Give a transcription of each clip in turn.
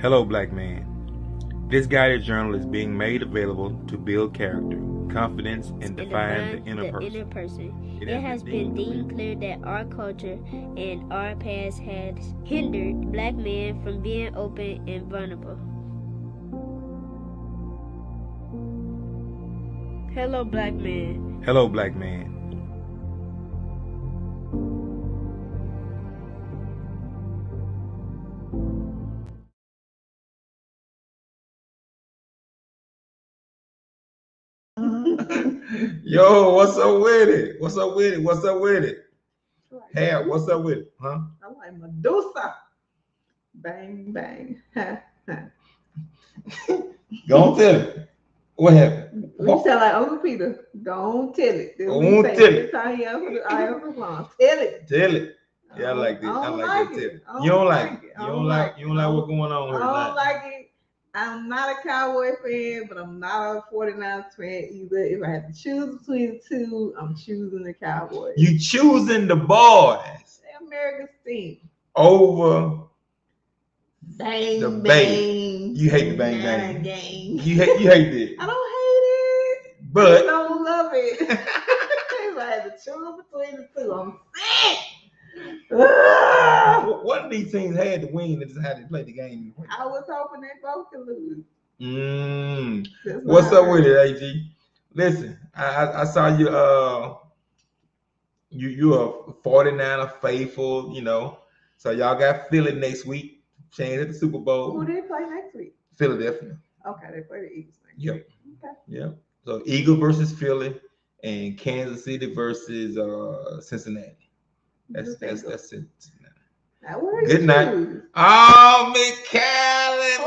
Hello, black man. This guided journal is being made available to build character, confidence, and define the inner person. It has been deemed clear that our culture and our past has hindered black men from being open and vulnerable. Hello, black man. Hello, black man. Yo, what's up with it? What's up with it? What's up with it? Hey, what's up with it? Huh? I'm like Medusa. Bang, bang. Go on, tell it. What happened? You sound like Uncle Peter. Don't tell it. Don't tell it. Tell it. Tell it. Yeah, I like this. I like that. Tell it. You don't like it. You don't like what's going on here. I don't like it. I'm not a Cowboy fan, but I'm not a 49ers fan either. If I had to choose between the two, I'm choosing the Cowboys. You choosing the boys. America's team. Over Bang, the bang. bang. You hate the bang bang. You hate it. I don't hate it. But I don't love it. If I had to choose between the two, I'm sick. One of these teams had to win. They just had to play the game. I was hoping they both could lose. What's up with it, AG? Listen, I saw you. You're a 49er faithful, you know. So y'all got Philly next week. Change at the Super Bowl. Who they play next week? Philadelphia. Okay, they play the Eagles next week. Okay. Yep. So Eagles versus Philly and Kansas City versus Cincinnati. That's it. Good night. Oh, McCallum,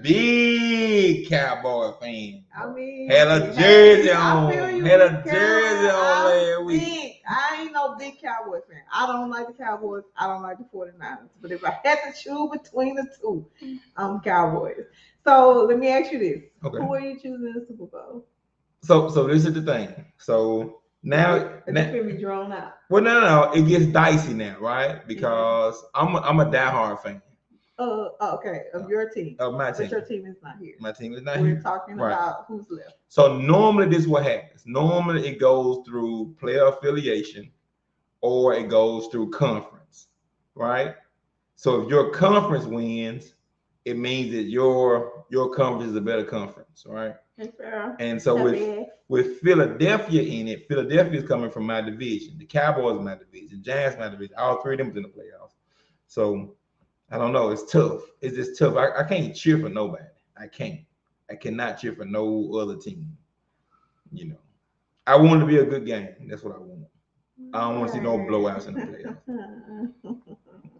big Cowboy fan. I mean, had a jersey on. Had a jersey on last week. I ain't no big Cowboy fan. I don't like the Cowboys. I don't like the 49ers. But if I had to choose between the two, I'm Cowboys. So let me ask you this: Who are you choosing in the Super Bowl? So this is the thing. So. Now it's gonna be drawn out. Well, no, it gets dicey now, right? Because I'm a diehard fan. Okay, of your team. Of my team. But your team is not here. My team is not here. We're talking about who's left. So normally this is what happens. Normally it goes through player affiliation, or it goes through conference, right? So if your conference wins, it means that your conference is a better conference, right? And so with Philadelphia in it, Philadelphia is coming from my division. The Cowboys are my division. Giants my division. All three of them is in the playoffs. So I don't know. It's tough. It's just tough. I can't cheer for nobody. I can't. I cannot cheer for no other team. You know, I want it to be a good game. That's what I want. I don't want to see no blowouts in the playoffs.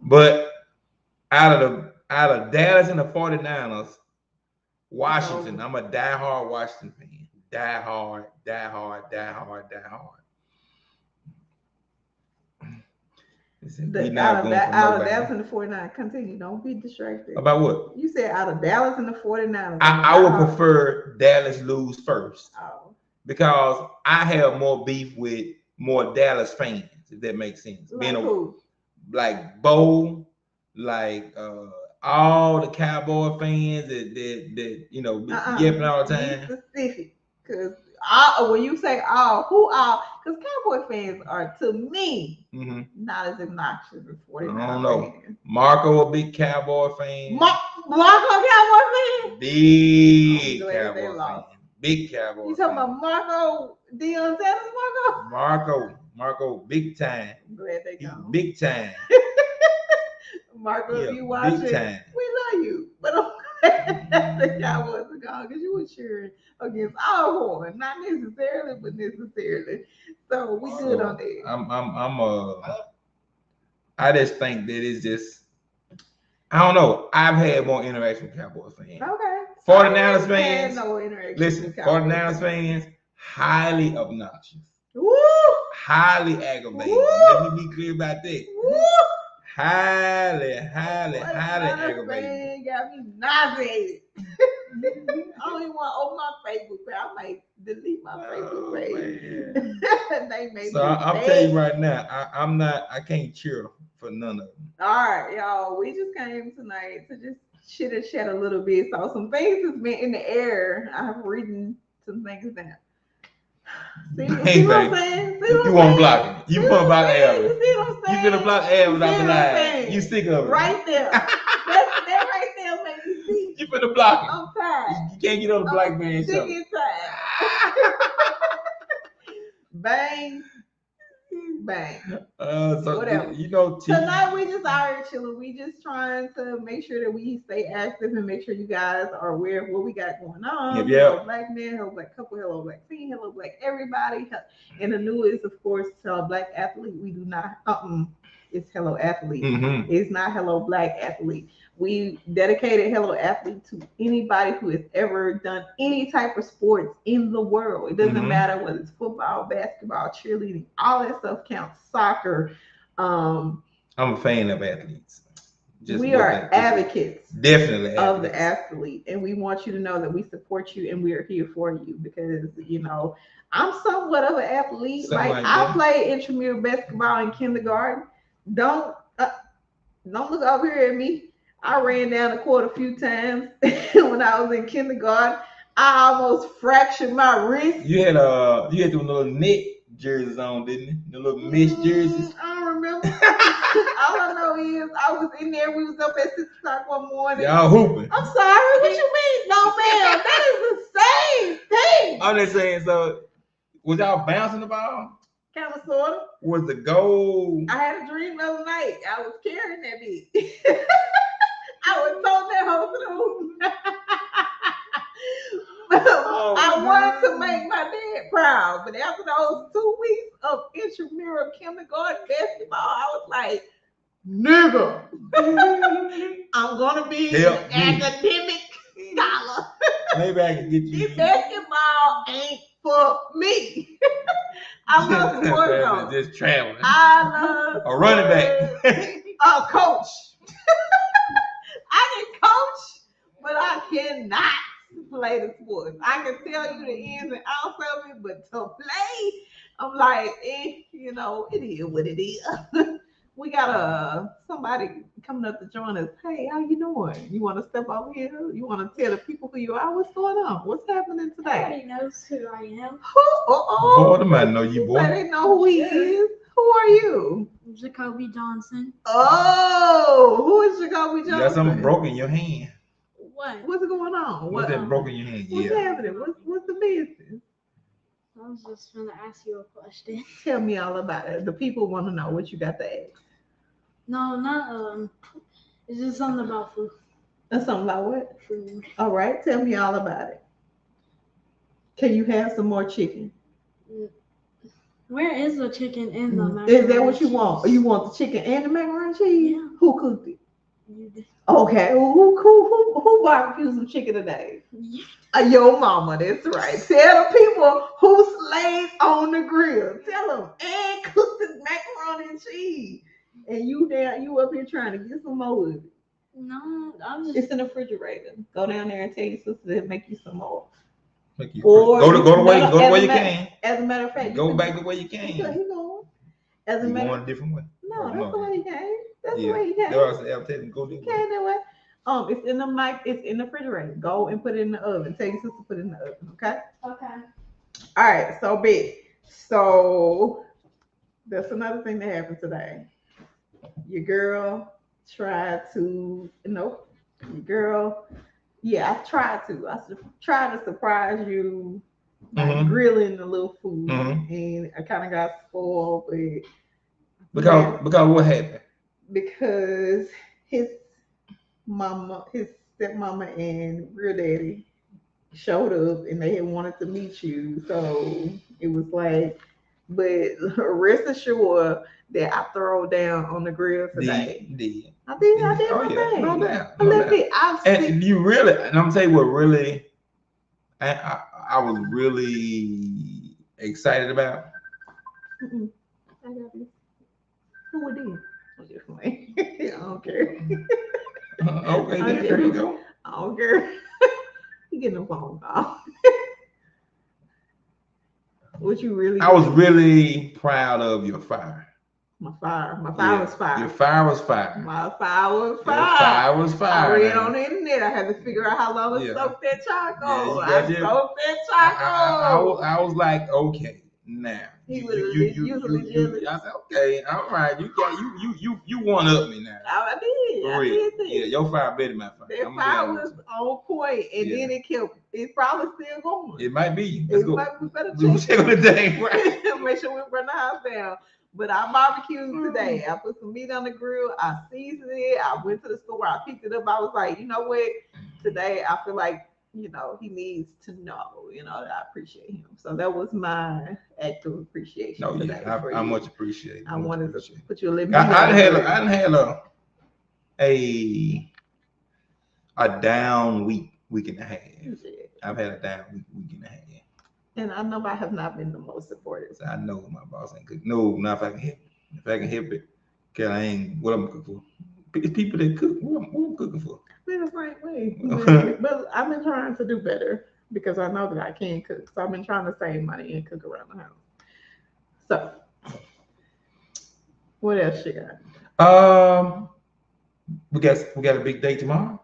But out of Dallas and the 49ers, Washington, I'm a diehard Washington fan. Die hard. Out of Dallas and the 49ers. Continue. Don't be distracted. About what? You said out of Dallas and the 49ers. I would prefer Dallas lose first. Oh. Because I have more beef with more Dallas fans, if that makes sense. Like who? Like Bo, like all the Cowboy fans that you know yapping all the time. Be specific, because when you say all, who all? Because Cowboy fans are, to me, not as obnoxious as 49ers. I don't know. Marco, a big Cowboy fan. Marco, Cowboy fan. Big Cowboy fan. Big Cowboy. You talking about Marco Deion Sanders? Marco, big time. I'm glad they go. Big time. Marco, if you watch it, we love you. But I'm glad the Cowboys are gone because you were cheering against our horn, not necessarily, but necessarily. So we good on that. I just think that it's just, I don't know. I've had more interaction with Cowboy fans. Okay. 49ers fans. No interaction. Listen, 49ers fans, highly obnoxious. Woo! Highly aggravating. Woo! Let me be clear about that. Woo! Highly aggravating. Got me nauseated. I don't even want to open my Facebook page. I might delete my Facebook page. They made so I'm telling you right now, I can't cheer for none of them. All right, y'all. We just came tonight to just chit and chat a little bit. So some things has been in the air. I have written some things down. See what I'm saying? You won't block it. You won't block Evan. You see what I'm saying? You finna block Evan without the lie. You sick of it. Right there. that right there make me see. You finna block it. I'm tired. You can't get on the black man show. Sick and tired. Bang. Bang. So whatever. Tonight we just out here chilling. We just trying to make sure that we stay active and make sure you guys are aware of what we got going on. Yep. Hello black men, hello black couple, hello black teen, hello black everybody. And the newest, of course, black athlete. We do not. It's hello athlete. Mm-hmm. It's not hello black athlete. We dedicated hello athlete to anybody who has ever done any type of sports in the world. It doesn't matter whether it's football, basketball, cheerleading, all that stuff counts. Soccer. I'm a fan of athletes. We are advocates, definitely of the athlete, and we want you to know that we support you and we are here for you because I'm somewhat of an athlete. I played intramural basketball in kindergarten. Don't look over here at me. I ran down the court a few times when I was in kindergarten. I almost fractured my wrist. You had them little net jerseys on, didn't you? The little mesh jerseys. I don't remember. All I know is I was in there. We was up at 6 o'clock one morning. Y'all hooping. I'm sorry. What you mean? No, ma'am. That is the same thing. I'm just saying. So, was y'all bouncing the ball? Kind of, sort of. Was the goal? I had a dream the other night. I was carrying that bitch. I was told that whole through. I wanted to make my dad proud, but after those 2 weeks of intramural kindergarten basketball, I was like, nigga, I'm gonna be an academic scholar. Maybe I can get you. This basketball ain't for me. I love sports though. Just traveling. I love a running back. A coach. I can coach, but I cannot play the sport. I can tell you the ins and outs of it, but to play, I'm like, it is what it is. We got somebody coming up to join us. Hey, how you doing? You want to step over here? You want to tell the people who you are? What's going on? What's happening today? Everybody knows who I am. Boy, the man know you, boy. They know who he is. Who are you? Jacoby Johnson. Oh, who is Jacoby Johnson? You got something broken in your hand. What? What's going on? What's that broken in your hand? What's happening? What's the business? I was just going to ask you a question. Tell me all about it. The people want to know what you got to ask. No, not it's just something about food. That's something about what? Food. All right, tell me all about it. Can you have some more chicken? Where is the chicken in the macaroni? Is that what you want? You want the chicken and the macaroni and cheese? Yeah. Who cooked it? You did. Okay. Who barbecued some chicken today? Yeah. Your mama. That's right. Tell the people who slayed on the grill. Tell them and cook the macaroni and cheese. And you up here trying to get some more of it. No, I'm just. It's in the refrigerator. Go down there and tell your sister to make you some more. Or go the way you can. As a matter of fact, go back the way you can. He going. As a matter, going a different way. No, that's the way he came. That's the way he came. Go this way. It's in the mic. It's in the refrigerator. Go and put it in the oven. Tell your sister to put it in the oven. Okay. Okay. All right. So big. So that's another thing that happened today. Your girl tried to. Nope. Your girl. Yeah, I tried to. I tried to surprise you by grilling a little food, and I kind of got spoiled. Because what happened? Because his stepmama, and real daddy showed up, and they had wanted to meet you. So it was like, but rest assured that I throw down on the grill today. I did my thing. No doubt. I left it. And you really, and I'm telling you what really, I was really excited about. I got this. Who would do? I'm just playing. I don't care. Okay, there you go. I don't care. You getting a phone call. What you really? I was really proud of your fire. My fire was fire. Your fire was fire. My fire was fire. Your fire was fire. I read on the internet. I had to figure out how long to soak that charcoal. I soaked that charcoal. I was like, okay, now. He was usually jealous. I said, okay, all right, you one up me now. I did. Yeah, your fire better than my fire. That fire was on point, and then it's probably still going. It might be. It might be better check on the day, right? Make sure we burn the house down. But I barbecued today. I put some meat on the grill. I seasoned it. I went to the store. I picked it up. I was like, you know what? Today I feel like, he needs to know, that I appreciate him. So that was my act of appreciation. No, today I much appreciate it. I wanted to put you a little bit. I didn't have a down week and a half. I've had a down week and a half. And I know I have not been the most supportive. So I know my boss ain't cook. No, not if I can help it. If I can help it, cause I ain't what I'm cooking for. It's people that cook. What I'm cooking for. In the right way. But I've been trying to do better because I know that I can cook. So I've been trying to save money and cook around the house. So what else you got? We got a big day tomorrow.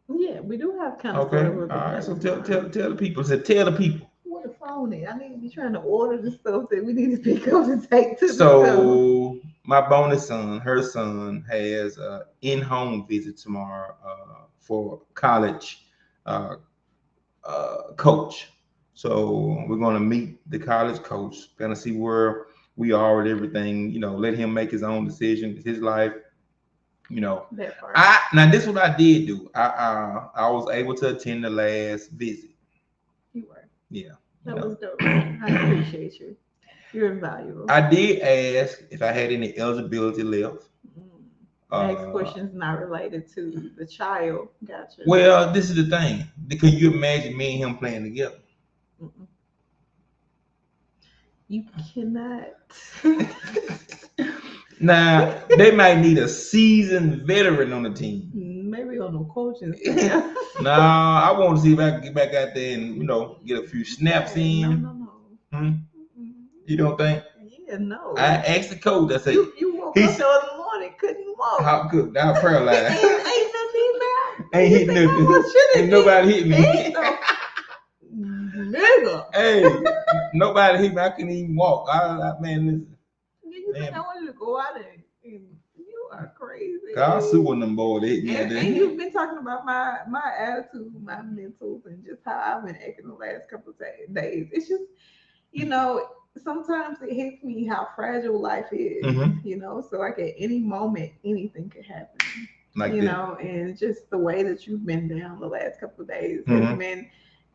Yeah, we do have kind of. Okay. All right. So tell the people. Tell the people. Where the phone is? I need to be trying to order the stuff that we need to pick up and take to. So my bonus son, her son, has an in-home visit tomorrow for college coach. So we're going to meet the college coach, going to see where we are with everything. Let him make his own decision. It's his life. Now this is what I did do. I was able to attend the last visit. You were. Yeah. That was dope. I appreciate you. You're invaluable. I did ask if I had any eligibility left. Ask questions not related to the child. Gotcha. Well, this is the thing. Can you imagine me and him playing together? Mm-mm. You cannot. Now, they might need a seasoned veteran on the team. Maybe on the coaching staff. Nah, I want to see if I can get back out there and, get a few snaps in. No. You don't think? Yeah, no. I asked the coach. I said, you woke up the other morning, couldn't walk. How good? Now paralyzed. Ain't nothing there. Ain't hit nothing. Ain't nobody hit me. Nigga. Hey, nobody hit me. I couldn't even walk. Man, listen. You think I wanted to go out and you are crazy. God sue on them boys. And you've been talking about my attitude, my mentals, and just how I've been acting the last couple of days. It's just, sometimes it hits me how fragile life is, so like at any moment, anything could happen. And just the way that you've been down the last couple of days has been,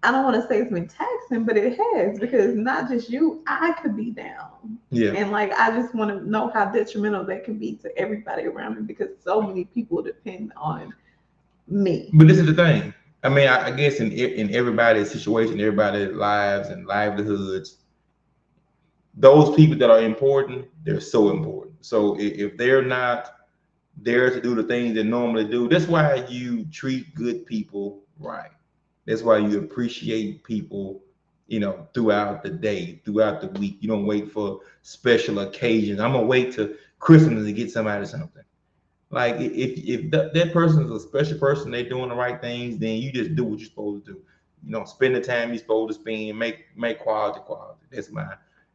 I don't want to say it's been taxing, but it has, because not just you, I could be down. Yeah. And I just want to know how detrimental that can be to everybody around me, because so many people depend on me. But this is the thing. I mean, I guess in everybody's situation, everybody's lives and livelihoods, those people that are important, they're so important. So if they're not there to do the things they normally do, that's why you treat good people right. That's why you appreciate people, throughout the day, throughout the week. You don't wait for special occasions. I'm gonna wait till Christmas to get somebody something. Like if that person is a special person, they're doing the right things, then you just do what you're supposed to do. Spend the time you're supposed to spend, make quality.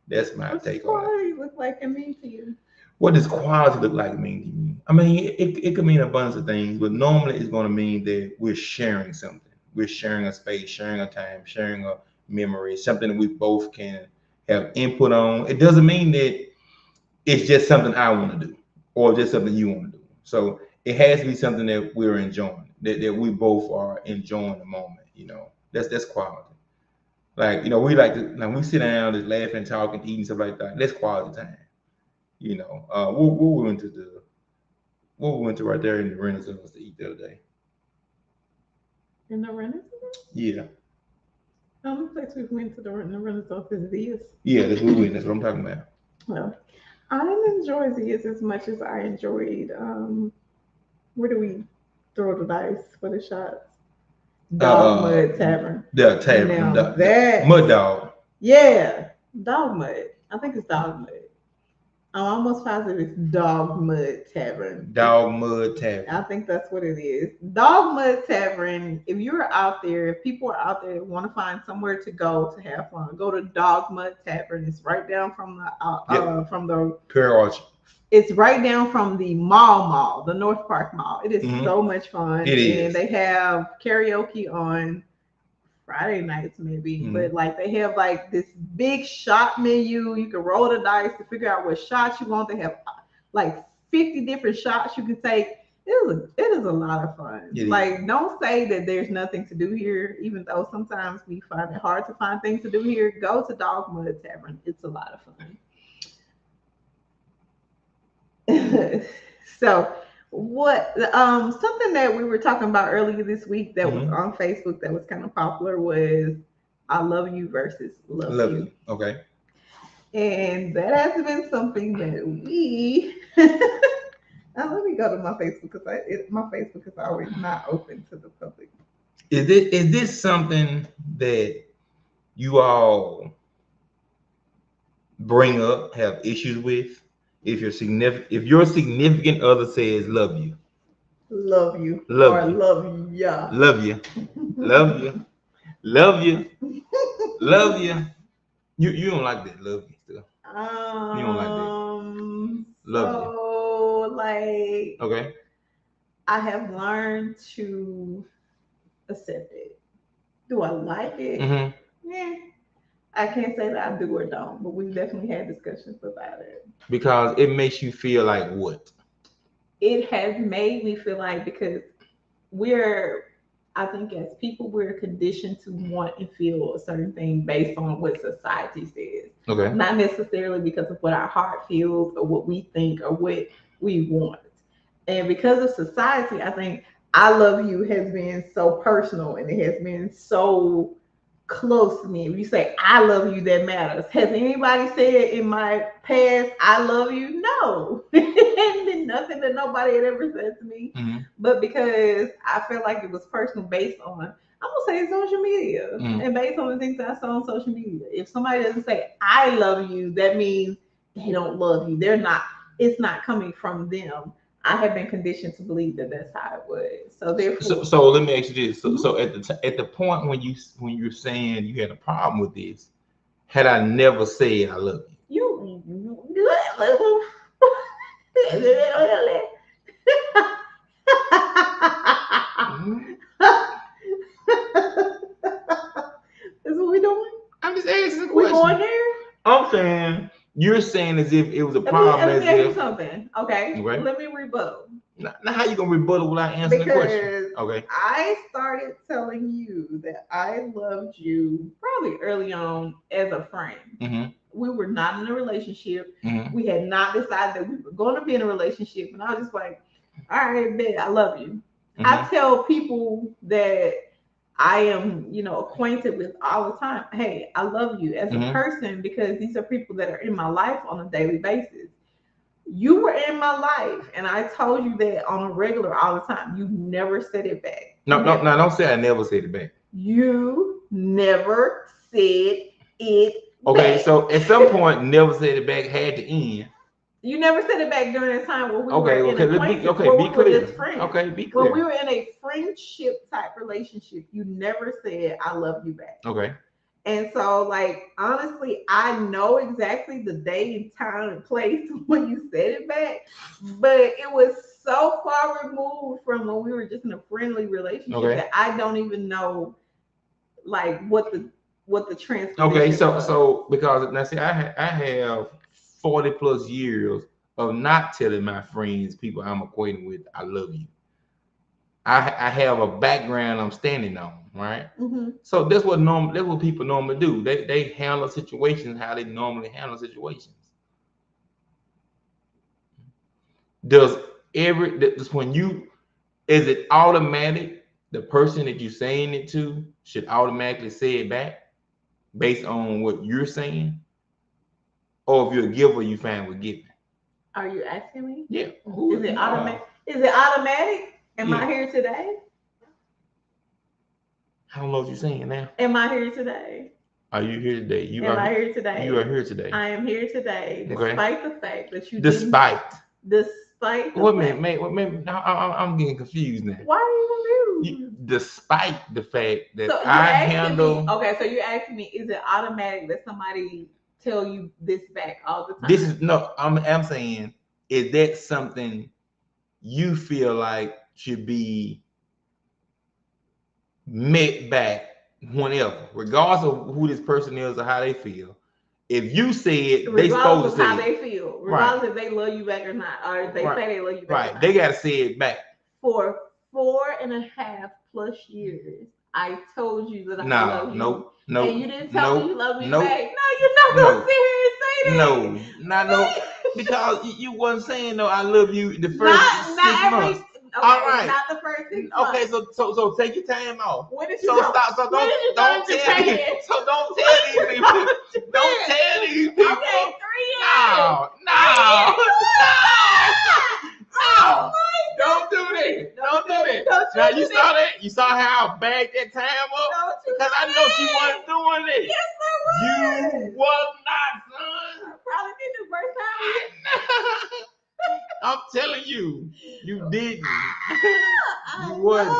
That's my take on it. What does quality look like and mean to you? What does quality look like mean to you? I mean, it could mean a bunch of things, but normally it's going to mean that we're sharing something. We're sharing a space, sharing a time, sharing a memory, something that we both can have input on. It doesn't mean that it's just something I want to do or just something you want to do. So it has to be something that we're enjoying, that we both are enjoying the moment. That's quality. We like to, we sit down, just laughing, talking, eating, stuff like that. That's quality time. What we went to right there in the Renaissance to eat the other day. In the Renaissance? Yeah. The only place we went to the Renaissance is Zia's. Yeah, that's what we went. That's what I'm talking about. Well, I didn't enjoy Zia's as much as I enjoyed. Where do we throw the dice for the shots? Dog Mud Tavern. The tavern. Mud Dog. Yeah, Dog Mud. I think it's Dog Mud. I'm almost positive it's Dog Mud Tavern. Dog Mud Tavern. I think that's what it is. Dog Mud Tavern. If you're out there, if people are out there that want to find somewhere to go to have fun, go to Dog Mud Tavern. It's right down from the Pure Orchard. It's right down from the mall, the North Park Mall. It is so much fun. It is. And they have karaoke on Friday nights maybe, but like they have like this big shot menu. You can roll the dice to figure out what shots you want. They have like 50 different shots you can take. It is a lot of fun. Like, don't say that there's nothing to do here, even though sometimes we find it hard to find things to do here. Go to Dog Mud Tavern. It's a lot of fun. So what something that we were talking about earlier this week that was on Facebook that was kind of popular was I love you versus love you. Okay. And that has been something that we now let me go to my Facebook because my Facebook is always not open to the public. Is this something that you all bring up, have issues with? If your significant other says love you, love you, love or you, love ya, love you, love you, love you, love you, you don't like that love you stuff. You don't like that. Love you. So like, okay, I have learned to accept it. Do I like it? Yeah. I can't say that I do or don't, but we've definitely had discussions about it. Because it makes you feel like what? It has made me feel like, because I think as people, we're conditioned to want and feel a certain thing based on what society says. Okay. Not necessarily because of what our heart feels or what we think or what we want. And because of society, I think I love you has been so personal and it has been so close to me. If you say I love you, that matters. Has anybody said in my past I love you? No. It hasn't been nothing that nobody had ever said to me. But because I felt like it was personal based on, I'm gonna say, social media and based on the things that I saw on social media. If somebody doesn't say I love you, that means they don't love you. It's not coming from them. I have been conditioned to believe that that's how it was. So therefore, so let me ask you this. So at the point when you're saying you had a problem with this, had I never said I love you, That's what we doing? I'm just asking the question. We going there? I'm saying you're saying as if it was a problem. Let me tell you something. Okay. Let me rebuttal. Now, how you gonna rebuttal without answering the question? Okay. I started telling you that I loved you probably early on as a friend. We were not in a relationship. We had not decided that we were going to be in a relationship, and I was just like, all right, bet, I love you. I tell people that I am, acquainted with all the time, hey, I love you as a person, because these are people that are in my life on a daily basis. You were in my life, and I told you that on a regular all the time. You never said it back. No, don't say I never said it back. You never said it okay, back. So at some point, never said it back had to end. You never said it back during the time where we were in be clear. Okay, be clear. When we were in a friendship type relationship, you never said I love you back. Okay. And so, like, honestly, I know exactly the day and time and place when you said it back, but it was so far removed from when we were just in a friendly relationship that I don't even know, like, what the transfer. Okay, so because now see, I have 40 plus years of not telling my friends, people I'm acquainted with, I love you. I have a background I'm standing on, right? So that's what people normally do. They handle situations how they normally handle situations. Is it automatic? The person that you're saying it to should automatically say it back based on what you're saying, or if you're a giver, you fine with giving. Are you asking me? Yeah. Is it automatic? Is it automatic? Am I here today? I don't know what you're saying now. Am I here today? Are you here today? Am I here today? You are here today. I am here today, despite the fact that you despite the what man, I'm getting confused now. Why are you confused? Despite the fact that so I handle. Okay, so you're asking me, is it automatic that somebody tell you this back all the time? This is no. I'm saying, is that something you feel like should be met back whenever, regardless of who this person is or how they feel? If you say it, they supposed to say how they feel, regardless if they love you back or not, or if they say they love you back. Right, they gotta say it back. For 4.5+ years, I told you that I love you. Nope. And you didn't tell me you love me back. No, you're not gonna sit here and say that. No, because you wasn't saying no. I love you the first 6 months. Okay, all right. Not the first 6 months. Okay, so take your time off. When did you stop? So don't tell me. So don't tell these people. Don't tell these people. Okay, 3 years. No. Don't do that. Don't do that. Now you saw that. You saw how I bagged that time up because I know she wasn't doing it. Yes, I was. You was not, son. I probably did the first time. I'm telling you, you didn't. You wasn't.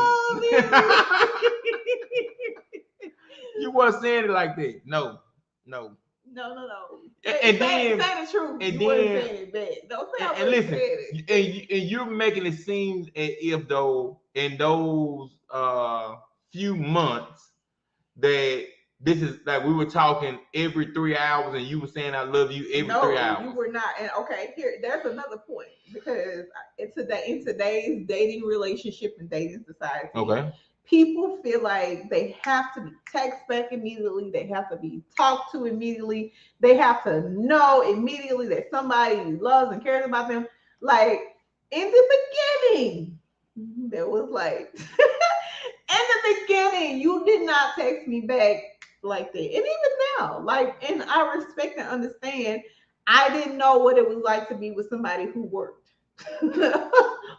You wasn't saying it like that. No. And then say the truth. And you then saying it bad. Don't say and listen. And you're making it seem as if though in those few months that this is like we were talking every 3 hours, and you were saying I love you every 3 hours. No, you were not. And okay, there's another point, because in today's dating relationship and dating society, okay, people feel like they have to be text back immediately. They have to be talked to immediately. They have to know immediately that somebody loves and cares about them. Like in the beginning, there was like in the beginning, you did not text me back like that. And even now, like, and I respect and understand, I didn't know what it was like to be with somebody who worked.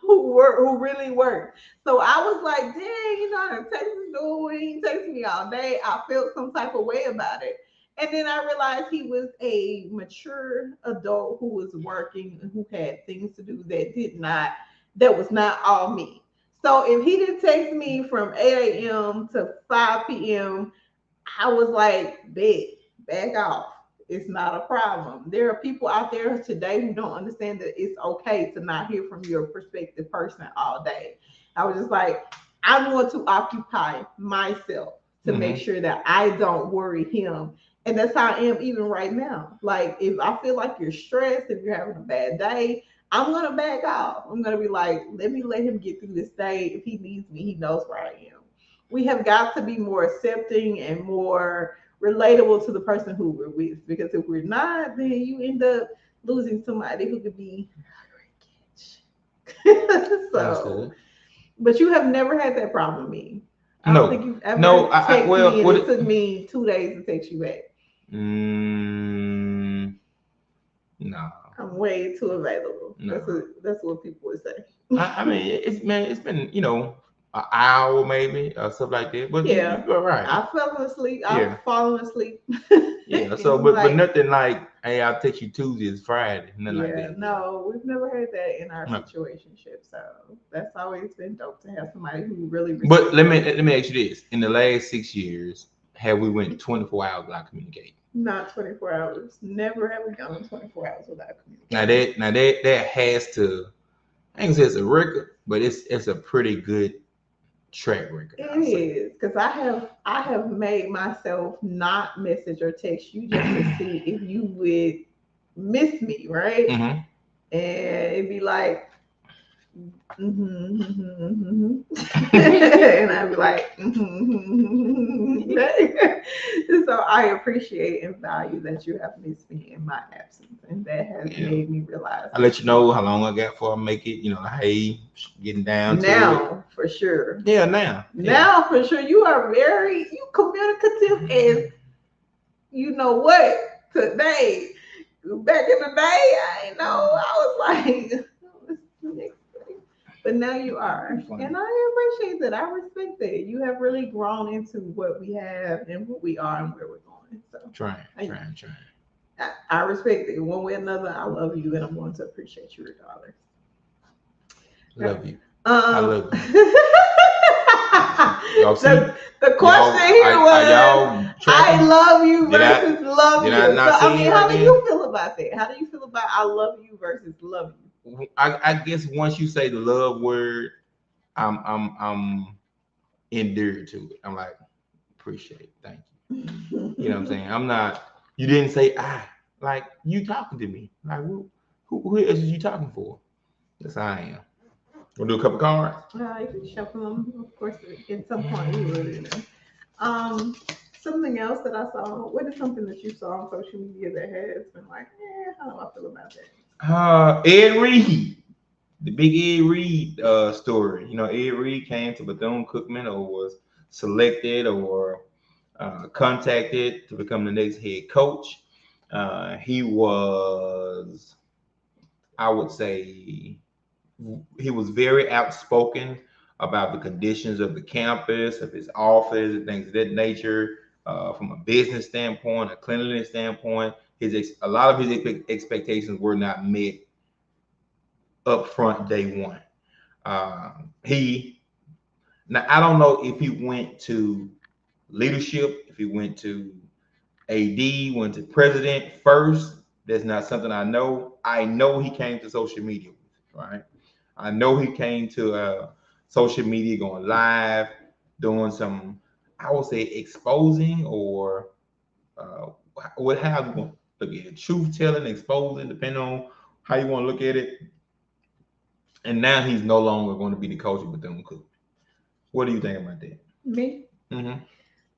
who really worked. So I was like, dang, I texted dude, he texted me all day. I felt some type of way about it. And then I realized he was a mature adult who was working and who had things to do that was not all me. So if he didn't text me from 8 a.m. to 5 p.m., I was like, back off. It's not a problem. There are people out there today who don't understand that it's okay to not hear from your prospective person all day. I was just like, I'm going to occupy myself to make sure that I don't worry him. And that's how I am even right now. Like, if I feel like you're stressed, if you're having a bad day, I'm going to back off. I'm going to be like, let him get through this day. If he needs me, he knows where I am. We have got to be more accepting and more relatable to the person who we're with, because if we're not, then you end up losing somebody who could be so. But you have never had that problem with me. I don't think you've ever texted me, and it took me 2 days to text you back. No, I'm way too available. No. That's what people would say. I mean, it's been an hour maybe or something like that. But yeah, you're right. I fell asleep. I've fallen asleep. Yeah. So, but nothing like, hey, I'll text you Tuesday, it's Friday. Nothing like that. No, we've never had that in our situationship. So that's always been dope to have somebody who really. But let me ask you this: in the last 6 years, have we went 24 hours without communicating? Not 24 hours. Never have we gone 24 hours without communicating. Now that has to. I ain't gonna say it's a record, but it's a pretty good track record. It is, because I have made myself not message or text you just to see if you would miss me, right? Mm-hmm. And it'd be like, and I'd be like, So I appreciate and value that you have missed me in my absence, and that has made me realize. I'll let you know how long I got before I make it. Hey, getting down to now it. For sure. Yeah, now for sure. You are very communicative, and you know what? Today, back in the day, I was like. But now you are. And I appreciate that. I respect that. You have really grown into what we have and what we are and where we're going. So trying. I respect it one way or another. I love you, and I'm going to appreciate you regardless. Love you. I love you. The question here was, I love you versus love you. So, I mean, how do you feel about that? How do you feel about I love you versus love you? I guess once you say the love word, I'm endeared to it. I'm like, appreciate it. Thank you. You know what I'm saying? I'm not, you didn't say I. Like, you talking to me. Like, who else is you talking for? That's how I am. We'll do a couple cards. You can shuffle them, of course. At some point, we will. You know. Something else that I saw. What is something that you saw on social media that has been like, how do I feel about that? Ed Reed, the big Ed Reed story. You know, Ed Reed came to Bethune-Cookman or was selected or contacted to become the next head coach. He was, I would say, he was very outspoken about the conditions of the campus, of his office, and things of that nature. From a business standpoint, a cleanliness standpoint, a lot of his expectations were not met up front day one. Now I don't know if he went to leadership, if he went to AD, went to president first. That's not something I know. I know he came to social media, right? I know he came to social media, going live, doing some, I would say, exposing or what have you want to look at it, truth telling, exposing, depending on how you want to look at it. And now he's no longer going to be the coach of Bethune-Cookman. What do you think about that? Me?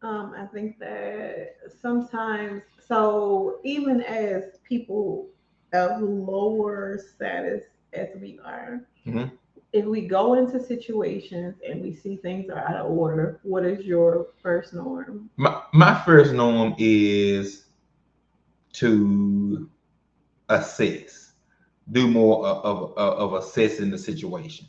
I think that sometimes, so even as people of lower status as we are, if we go into situations and we see things are out of order, what is your first norm? My first norm is to assess, do more of assessing the situation.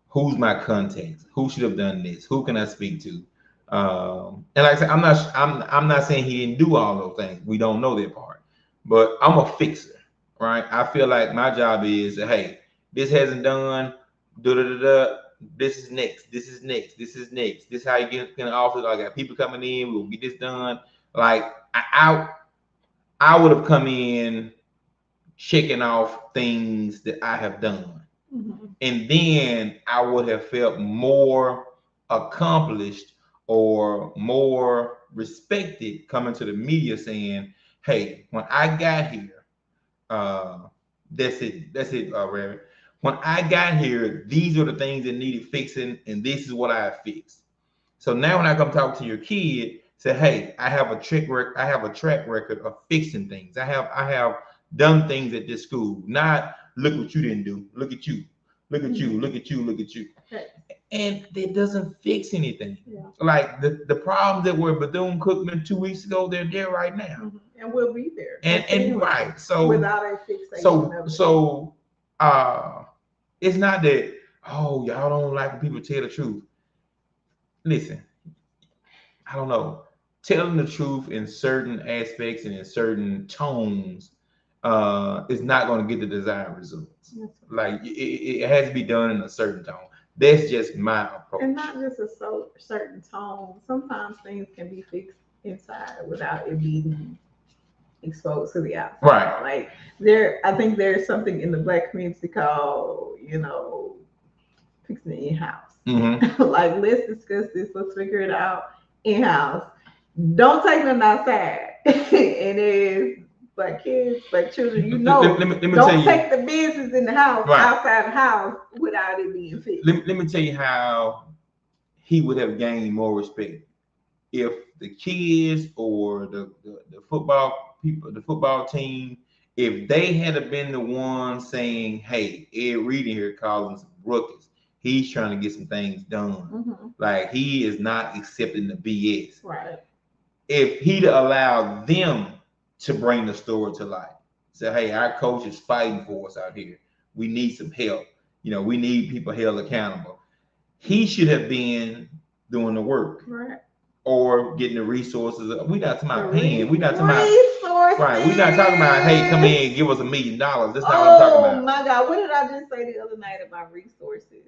Who's my contacts? Who should have done this? Who can I speak to? And like I said, I'm not saying he didn't do all those things. We don't know that part, but I'm a fixer, right? I feel like my job is, hey, this hasn't done. This is next. This is next. This is next. This is how you get in the office. I got people coming in. We'll get this done. Like I would have come in checking off things that I have done. And then I would have felt more accomplished or more respected coming to the media saying, hey, when I got here, that's it, Reverend. When I got here, these are the things that needed fixing, and this is what I fixed. So now when I come talk to your kid, say, hey, I have a track record of fixing things. I have done things at this school. Not look what you didn't do. Look at you. Look at you. Look at you. Look at you. And it doesn't fix anything. Yeah. Like the problems that were Bethune-Cookman 2 weeks ago, they're there right now. And we'll be there. And right. So without a fixation. So it's not that, oh, y'all don't like when people tell the truth. Listen, I don't know. Telling the truth in certain aspects and in certain tones is not going to get the desired results. Like it has to be done in a certain tone. That's just my approach. And not just a certain tone. Sometimes things can be fixed inside without it being exposed to the outside. Right. Like I think there's something in the Black community called, fixing it in-house. Like, let's discuss this. Let's figure it out in-house. Don't take them outside. And if Black kids, Black children, let me don't take the business in the house, outside the house, without it being fixed. Let me tell you how he would have gained more respect if the kids or the football people, the football team, if they had been the ones saying, hey, Ed Reed here causing some ruckus. He's trying to get some things done. Like, he is not accepting the BS. Right. If he'd allowed them to bring the story to light, say, hey, our coach is fighting for us out here. We need some help. We need people held accountable. He should have been doing the work. Right. or getting the resources. We're not talking about paying. We're not talking resources. about right. We're not talking about hey, come in and give us $1 million. That's not what I'm talking about. Oh my God, what did I just say the other night about resources?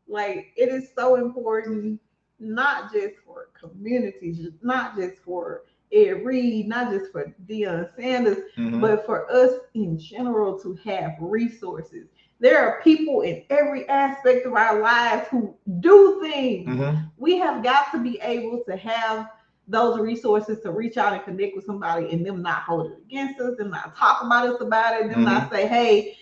Like it is so important, not just for communities, not just for Ed Reed, not just for Deion Sanders, but for us in general to have resources. There are people in every aspect of our lives who do things. We have got to be able to have those resources to reach out and connect with somebody and them not hold it against us, them not talk about us about it, them not say, hey,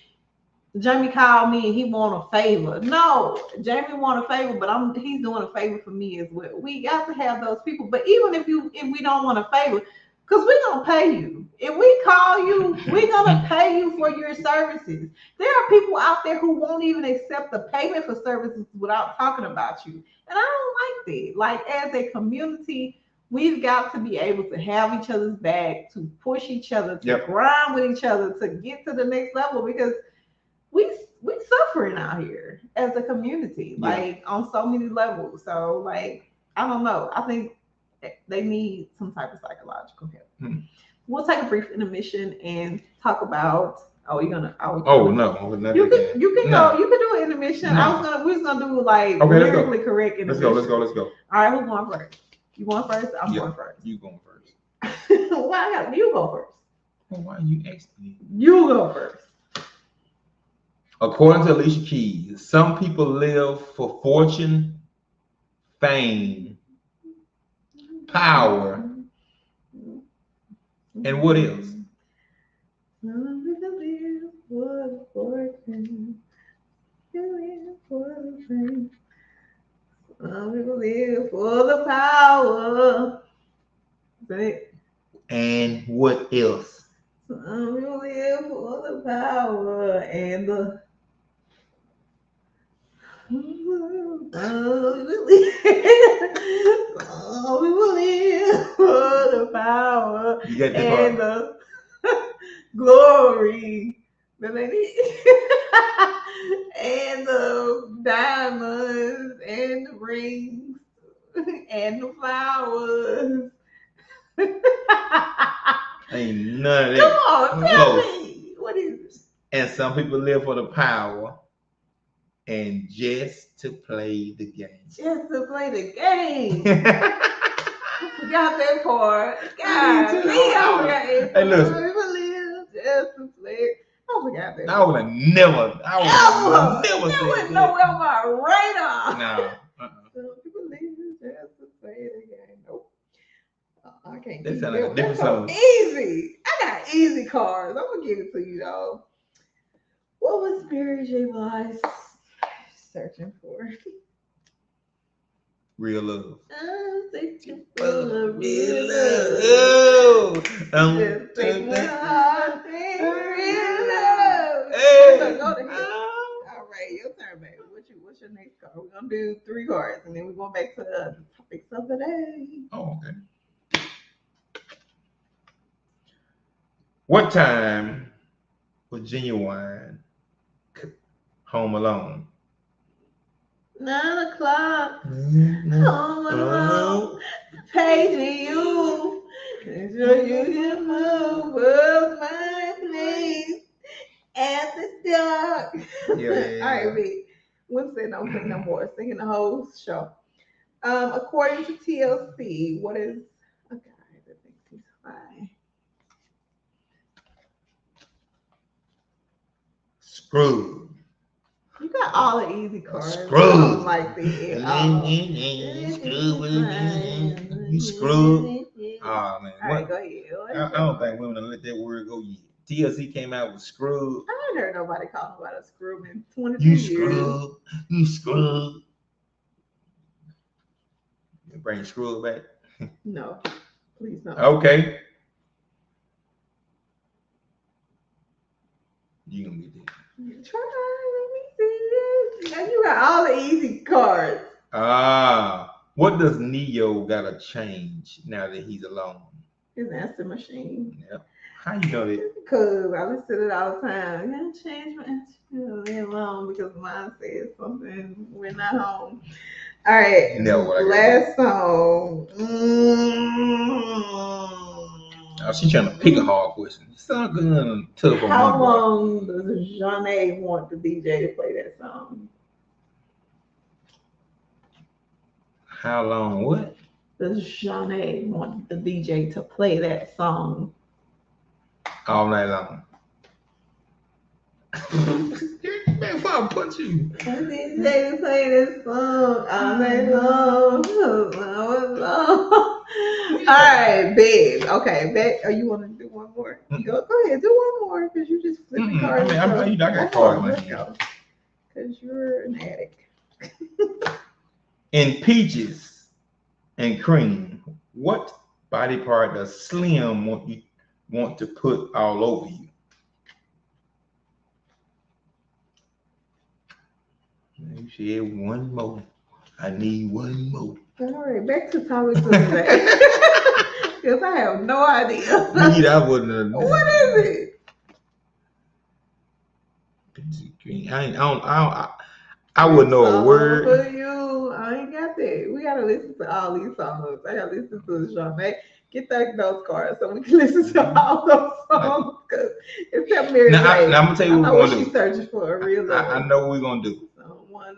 Jamie called me and he want a favor. No, Jamie want a favor, but he's doing a favor for me as well. We got to have those people. But even if we don't want a favor, because we're gonna pay you. If we call you, we're gonna pay you for your services. There are people out there who won't even accept the payment for services without talking about you. And I don't like that. Like as a community, we've got to be able to have each other's back, to push each other, to grind with each other, to get to the next level because we suffering out here as a community, like on so many levels. So like I don't know. I think they need some type of psychological help. We'll take a brief intermission and talk about. Oh, you're gonna. No, you can go. You can do an intermission. No. We was gonna do like lyrically correct intermission. Let's go. All right, who's going first? You going first? I'm going first. You going first. Why you go first? Well, why are you asking me? You go first. According to Alicia Keys, some people live for fortune, fame, power, and what else? Some people live for the fortune, live for the fame. Some people live for the power. And what else? Some people live for the power and the. We live for the power and the glory that they need, and the diamonds and the rings and the flowers. Ain't none of that. Come on, tell me. What is it? And some people live for the power and just to play the game. Just to play the game. I forgot that part. God, hey, listen. Just to play. I forgot that. I would have never said that. On my radar. No. Some people live just to play the game. Nope. I can't. That sounds like a different song. Easy. I got easy cards. I'm gonna give it to you though. What was Mary J. Blige searching for? Real love. I'm searching for real love. Just take my heart, real love. Hey. Go to him. All right, your turn, baby. What's your next card? We're gonna do 3 cards, and then we're going back to the topics of the day. Oh, okay. What time was Genuine home alone? 9 o'clock. Home alone. Paging you. Sure you can move was my place at the dark. Yeah. All right, B. Wouldn't say no thing no more. Singing the whole show. According to TLC, what is a guy that thinks he's fine? Screwed. You got all the easy cards. Screwed. Like the You screwed. Oh man. All right, go ahead. I don't think women will let that word go yet. TLC came out with screwed. I ain't heard nobody call nobody a screw in 22 You years. screwed. You screwed. You bring screwed back? No, please no. Okay. You gonna get that. Try, let me see. Now you got all the easy cards. What does Neo gotta change now that he's alone? His answer machine. Yep. How you know that? Because I listen to it all the time. I gotta change my answer alone because mine says something. We're not home. All right. Never what I got. Last song. Oh, she trying to pick a hard question. Sound good. Tough on How me, long does Janae want the DJ to play that song? How long? What? Does Janae want the DJ to play that song? All night long. Man, if I punch you. The DJ to play this song all night long. All right, babe. Okay, babe. Oh, you want to do one more? Go ahead, do one more because you just flipping cards. I got cards. Let's go. Because you're an addict. In peaches and cream, what body part does Slim want to put all over you? You said one more. I need one more. All right, back to topics of the day. Because I have no idea. I wouldn't have. What is it? I wouldn't know a word. For you, I ain't got that. We gotta listen to all these songs. I gotta listen to Janae. Get those cards so we can listen to all those songs. Cause it's that Mary. Now I'm gonna tell you what we're gonna do. She's searching for a real love. I know what we're gonna do. We're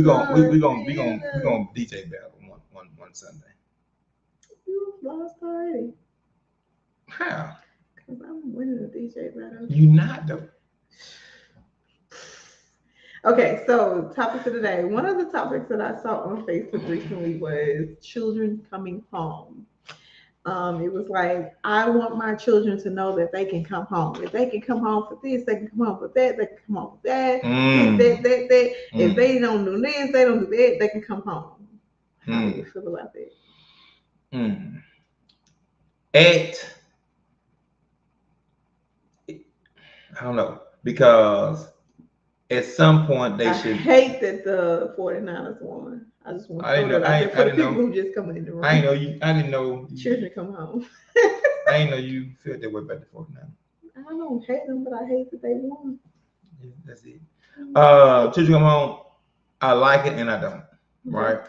gonna DJ battle one Sunday. You lost already. How? Because I'm winning the DJ battle. You not though. Okay, so topic of the day. One of the topics that I saw on Facebook recently was children coming home. It was like, I want my children to know that they can come home. If they can come home for this, they can come home for that, they can come home for that, that. If they don't do this, they don't do that, they can come home. How do you feel about that? I don't know, because at some point they should. I hate that the 49ers won. I just want to throw that out there for the people who just coming in the room. I didn't know. Children come home. I didn't know you felt that way about the 49ers. I don't hate them, but I hate that they won. Yeah, that's it. Children come home. I like it and I don't. Right.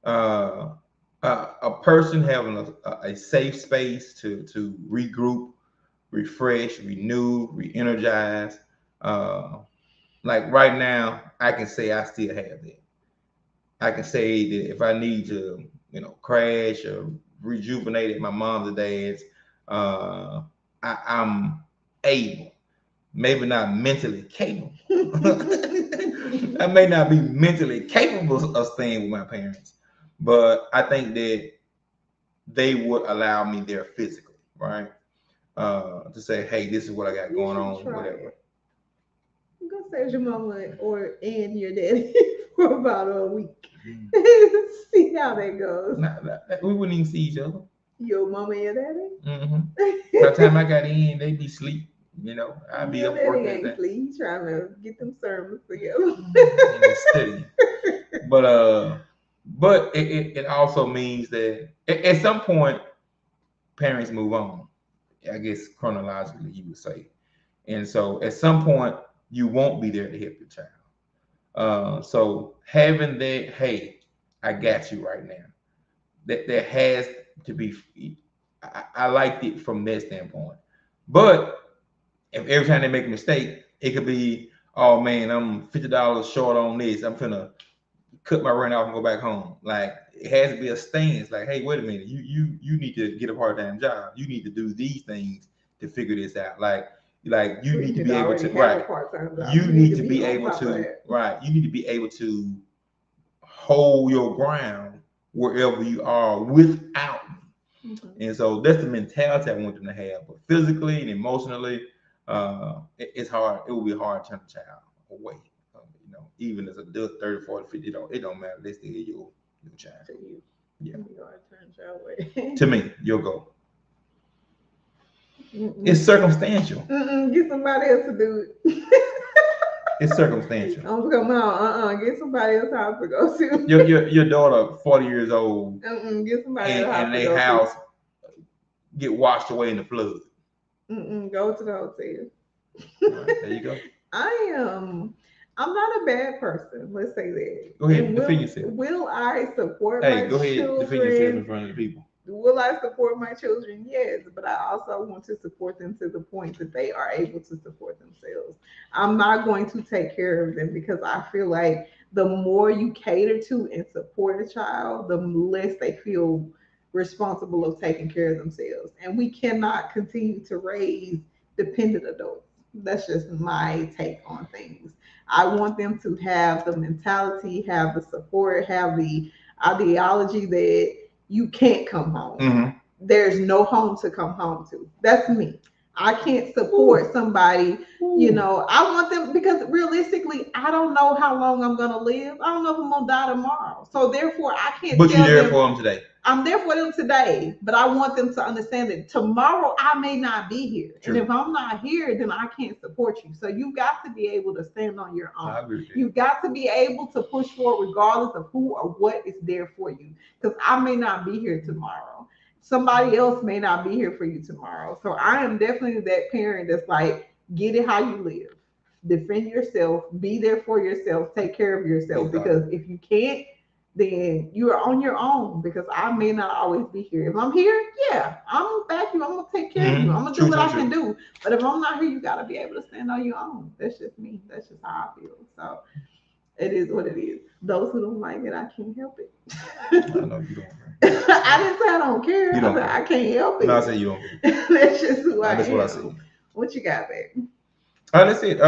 A person having a safe space to regroup, refresh, renew, re-energize. Like right now, I can say I still have that. I can say that if I need to, crash or rejuvenate at my mom's or dad's, I'm able. Maybe not mentally capable. I may not be mentally capable of staying with my parents, but I think that they would allow me there physically, right? To say, hey, this is what I got going on, whatever. Go stay with your mama and your daddy for about a week. See how that goes. We wouldn't even see each other. Your mama and your daddy? Mm-hmm. By the time I got in, they'd be asleep. I'd be up working. He's trying to get them sermons together. Steady. But it also means that at some point, parents move on. I guess chronologically, you would say. And so at some point, you won't be there to help your child. So having that, hey, I got you right now. That has to be. I liked it from that standpoint. But if every time they make a mistake, it could be, oh man, I'm $50 short on this. I'm finna cut my rent off and go back home. Like it has to be a stance. Like, hey, wait a minute, you need to get a part-time job. You need to do these things to figure this out. Like you need to be able to You need to be able to hold your ground wherever you are without me. And so that's the mentality I want them to have. But physically and emotionally, it's hard. It will be hard to turn the child away. Even as a 30, 40, 50, it don't matter. They still your child. To you. Yeah. Turn child away. To me, your goal. It's circumstantial. Get somebody else to do it. It's circumstantial. Don't come out. Get somebody else house to go to. Your daughter, 40 years old. Get somebody else and their house get washed away in the flood. Go to the hotel. Right, there you go. I'm I'm not a bad person. Let's say that. Go ahead, And defend yourself. will I support Hey, my go ahead, defend yourself in children? front of the people. Will I support my children? Yes, but I also want to support them to the point that they are able to support themselves. I'm not going to take care of them because I feel like the more you cater to and support a child, the less they feel responsible of taking care of themselves. And we cannot continue to raise dependent adults. That's just my take on things. I want them to have the mentality, have the support, have the ideology that you can't come home. Mm-hmm. There's no home to come home to. That's me. I can't support somebody, you know. I want them because realistically, I don't know how long I'm gonna live. I don't know if I'm gonna die tomorrow. So therefore, I can't. But you're tell there them, for them today. I'm there for them today, but I want them to understand that tomorrow I may not be here. True. And if I'm not here, then I can't support you. So you got to be able to stand on your own. I agree with that. You got to be able to push forward regardless of who or what is there for you. Because I may not be here tomorrow. Somebody else may not be here for you tomorrow. So I am definitely that parent that's like, get it how you live. Defend yourself, be there for yourself, take care of yourself. Exactly. Because if you can't, then you are on your own because I may not always be here. If I'm here, yeah, I'm gonna back you. I'm gonna take care of you. I'm gonna do what I can do. But if I'm not here, you gotta be able to stand on your own. That's just me. That's just how I feel. So it is what it is. Those who don't like it, I can't help it. I know you don't. I didn't say I don't care. You don't I said I can't help it. No, I said you don't care. That's just who I am. That's what I see. What you got, babe? That's it.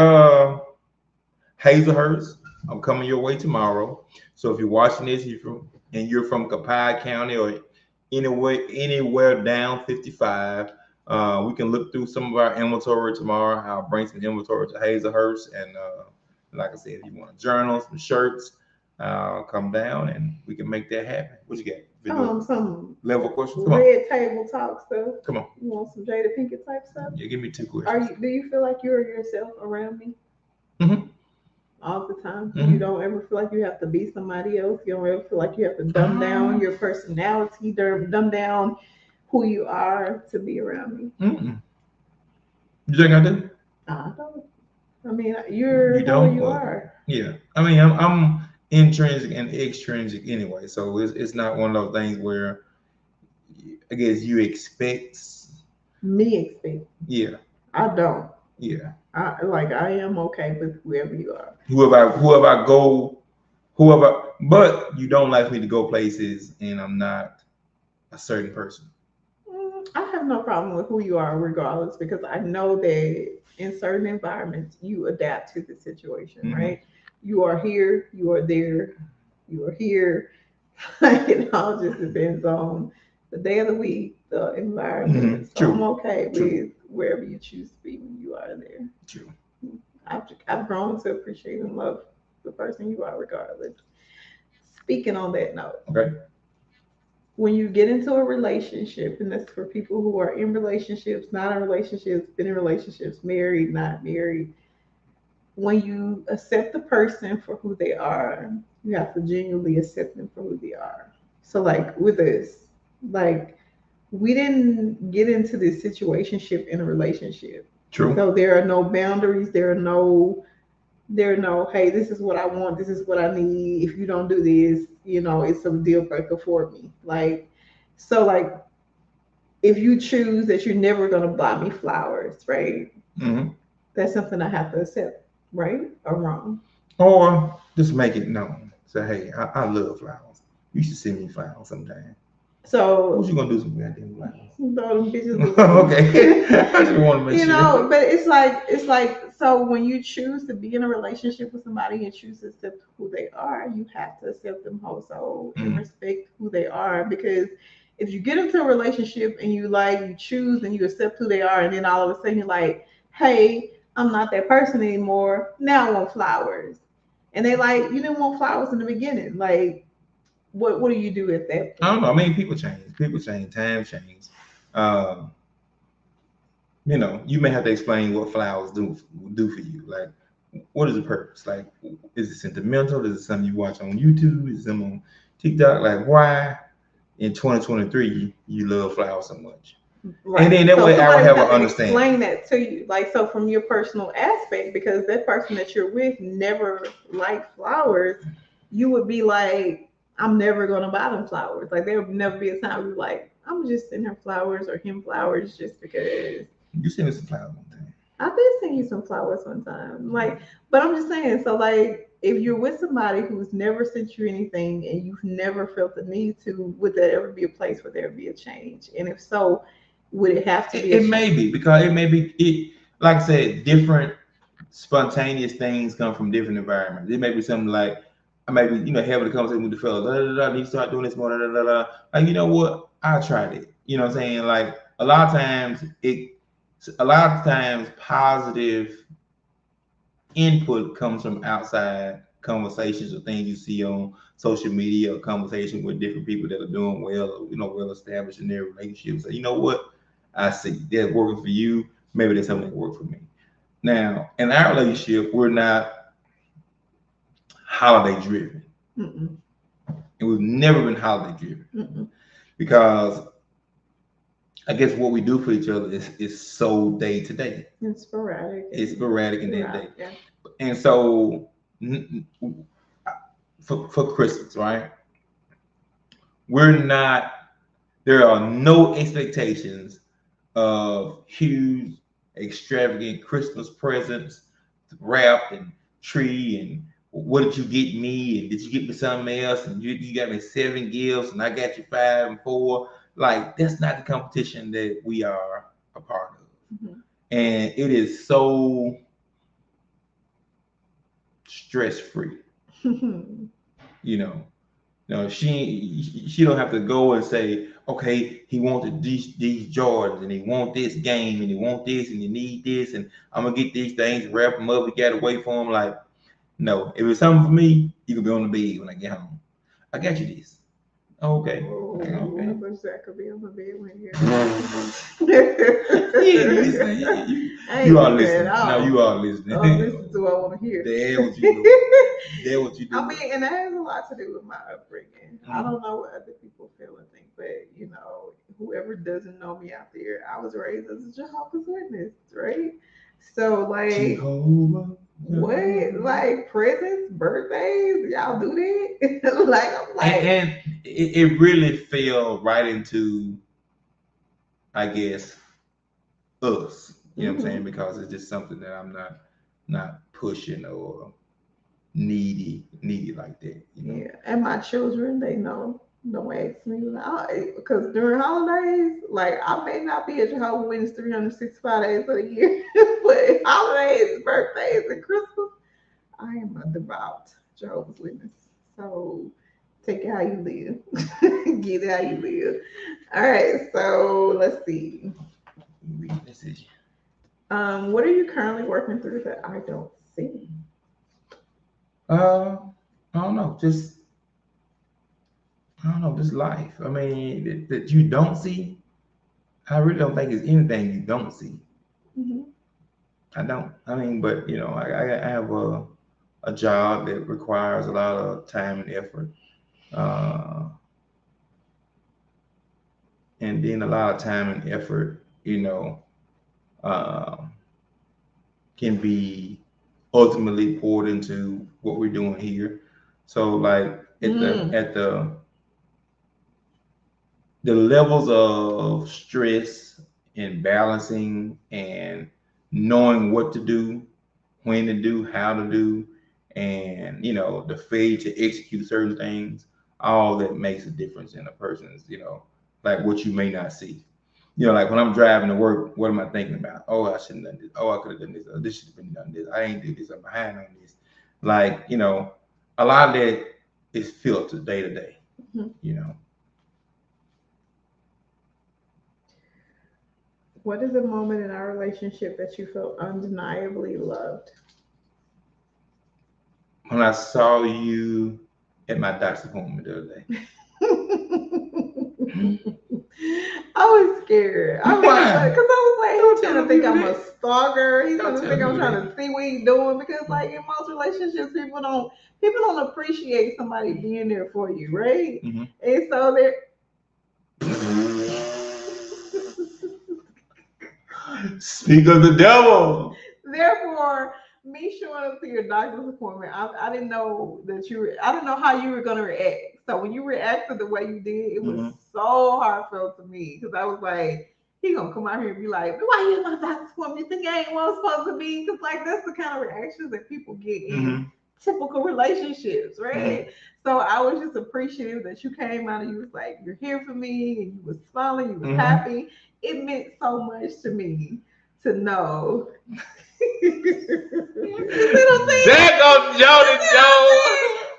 Hazelhurst, I'm coming your way tomorrow. So if you're watching this, you're from Copiah County or anywhere down 55, we can look through some of our inventory tomorrow. I'll bring some inventory to Hazelhurst, and like I said, if you want a journal, some shirts, come down and we can make that happen. What you got? Some level questions. Come red on. Table talk stuff. Come on. You want some Jada Pinkett type stuff? Yeah, give me 2 questions. Do you feel like you're yourself around me? Mm-hmm. All the time. Mm-hmm. You don't ever feel like you have to be somebody else. You don't ever feel like you have to dumb down your personality, dumb down who you are to be around me. Mm-mm. You think I do? I don't. I mean, you're you don't, who you are. Yeah. I mean, I'm intrinsic and extrinsic anyway, so it's not one of those things where I guess you expect me expect. Yeah. I don't. Yeah. I am okay with whoever you are. But you don't like me to go places and I'm not a certain person. I have no problem with who you are regardless, because I know that in certain environments you adapt to the situation, mm-hmm. right? You are here, you are there, you are here. It all just depends on the day of the week, the environment. Mm-hmm. So true. I'm okay with wherever you choose to be when you are there. True. I've grown to appreciate and love the person you are regardless. Speaking on that note, okay. When you get into a relationship, and that's for people who are in relationships, not in relationships, been in relationships, married, not married, when you accept the person for who they are, you have to genuinely accept them for who they are. So like with us, like we didn't get into this situationship in a relationship. True. So there are no boundaries. There are no, hey, this is what I want. This is what I need. If you don't do this, it's a deal breaker for me. Like, so like, if you choose that you're never going to buy me flowers, right? Mm-hmm. That's something I have to accept, right or wrong? Or just make it known. Say, hey, I love flowers. You should send me flowers sometime. So what you gonna do some goddamn flowers? Throw them bitches. Okay. I just want to make sure. But it's like so when you choose to be in a relationship with somebody and choose to accept who they are, you have to accept them whole soul and respect who they are. Because if you get into a relationship and you choose and you accept who they are, and then all of a sudden you're like, hey, I'm not that person anymore. Now I want flowers. And they like, you didn't want flowers in the beginning. Like, what do you do at that point? I don't know. I mean, people change. Times change. You may have to explain what flowers do for you. Like, what is the purpose? Like, is it sentimental? Is it something you watch on YouTube? Is it something on TikTok? Like, why in 2023 you love flowers so much? Right. And then that way I would have an understanding. Explain that to you, like, so from your personal aspect, because that person that you're with never liked flowers, you would be like, I'm never gonna buy them flowers. Like there would never be a time you're like, I'm just sending her flowers or him flowers just because. You sent me some flowers one time. I did send you some flowers one time. Like, but I'm just saying, so like if you're with somebody who's never sent you anything and you've never felt the need to, would that ever be a place where there would be a change? And if so, would it have to be? It may be, because it may be, like I said, different spontaneous things come from different environments. It may be something like, I may be, having a conversation with the fellas, need to start doing this more, Like, you know what? I tried it. You know what I'm saying? Like a lot of times positive input comes from outside conversations or things you see on social media, or conversation with different people that are doing well, or, well established in their relationships. So, you know what? I see that's working for you. Maybe there's something that worked for me. Now, in our relationship, we're not holiday driven. Mm-mm. And we've never been holiday driven. Mm-mm. Because I guess what we do for each other is so day to day. It's sporadic. It's sporadic and day to day. Yeah. And so for Christmas, right? There are no expectations of huge, extravagant Christmas presents wrapped and tree and what did you get me, and did you get me something else, and you got me 7 gifts and I got you 5 and 4. Like, that's not the competition that we are a part of. Mm-hmm. And it is so stress free. She don't have to go and say, okay, he wanted these Jordans and he want this game and he want this and he need this and I'm gonna get these things, wrap them up, we gotta wait for him. Like, no, if it's something for me, you can be on the bed when I get home. I got you this. Okay. Okay. I wish that could be on the bed when you're you are listening. No, you are listening. Listen to what I want to hear. That's what you do. I mean, and that has a lot to do with my upbringing. Mm-hmm. I don't know what other people feel and think, but whoever doesn't know me out there, I was raised as a Jehovah's Witness, right? So like Jehovah. What? Like presents, birthdays? Y'all do that? Like, I'm like, and it really fell right into, I guess, us. You know what I'm saying? Because it's just something that I'm not pushing or needy like that. Yeah, and my children, they know. Don't ask me, because during holidays, like, I may not be a Jehovah's Witness 365 days of the year, but holidays, birthdays, and Christmas, I am a devout Jehovah's Witness. So take it how you live. Get it how you live. All right, so let's see. What are you currently working through that I don't see? I don't know. Just life. I mean, that you don't see. I really don't think it's anything you don't see. Mm-hmm. I don't. I mean, but I have a job that requires a lot of time and effort, and then a lot of time and effort, can be ultimately poured into what we're doing here. So, like at the levels of stress and balancing and knowing what to do, when to do, how to do, and the faith to execute certain things, all that makes a difference in a person's, like what you may not see. Like when I'm driving to work, what am I thinking about? Oh, I shouldn't have done this. Oh, I could have done this. Oh, this should have been done this. I ain't did this. I'm behind on this. Like, a lot of that is filtered day to day, What is a moment in our relationship that you felt undeniably loved? When I saw you at my doctor's appointment the other day. I was scared. I was like, because I was like, he's gonna think I'm a stalker. He's gonna think I'm trying to see what he's doing. Because like in most relationships, people don't appreciate somebody being there for you, right? Mm-hmm. And so they're Speak of the devil. Therefore, me showing up to your doctor's appointment, I didn't know that I didn't know how you were gonna react. So when you reacted the way you did, it was so heartfelt to me because I was like, he gonna come out here and be like, why you in my doctor's appointment? You think I ain't what I'm supposed to be? Because like that's the kind of reactions that people get in typical relationships, right? So I was just appreciative that you came out and you was like, you're here for me, and you was smiling, you was happy. It meant so much to me to know. Jack up, Jody Joe.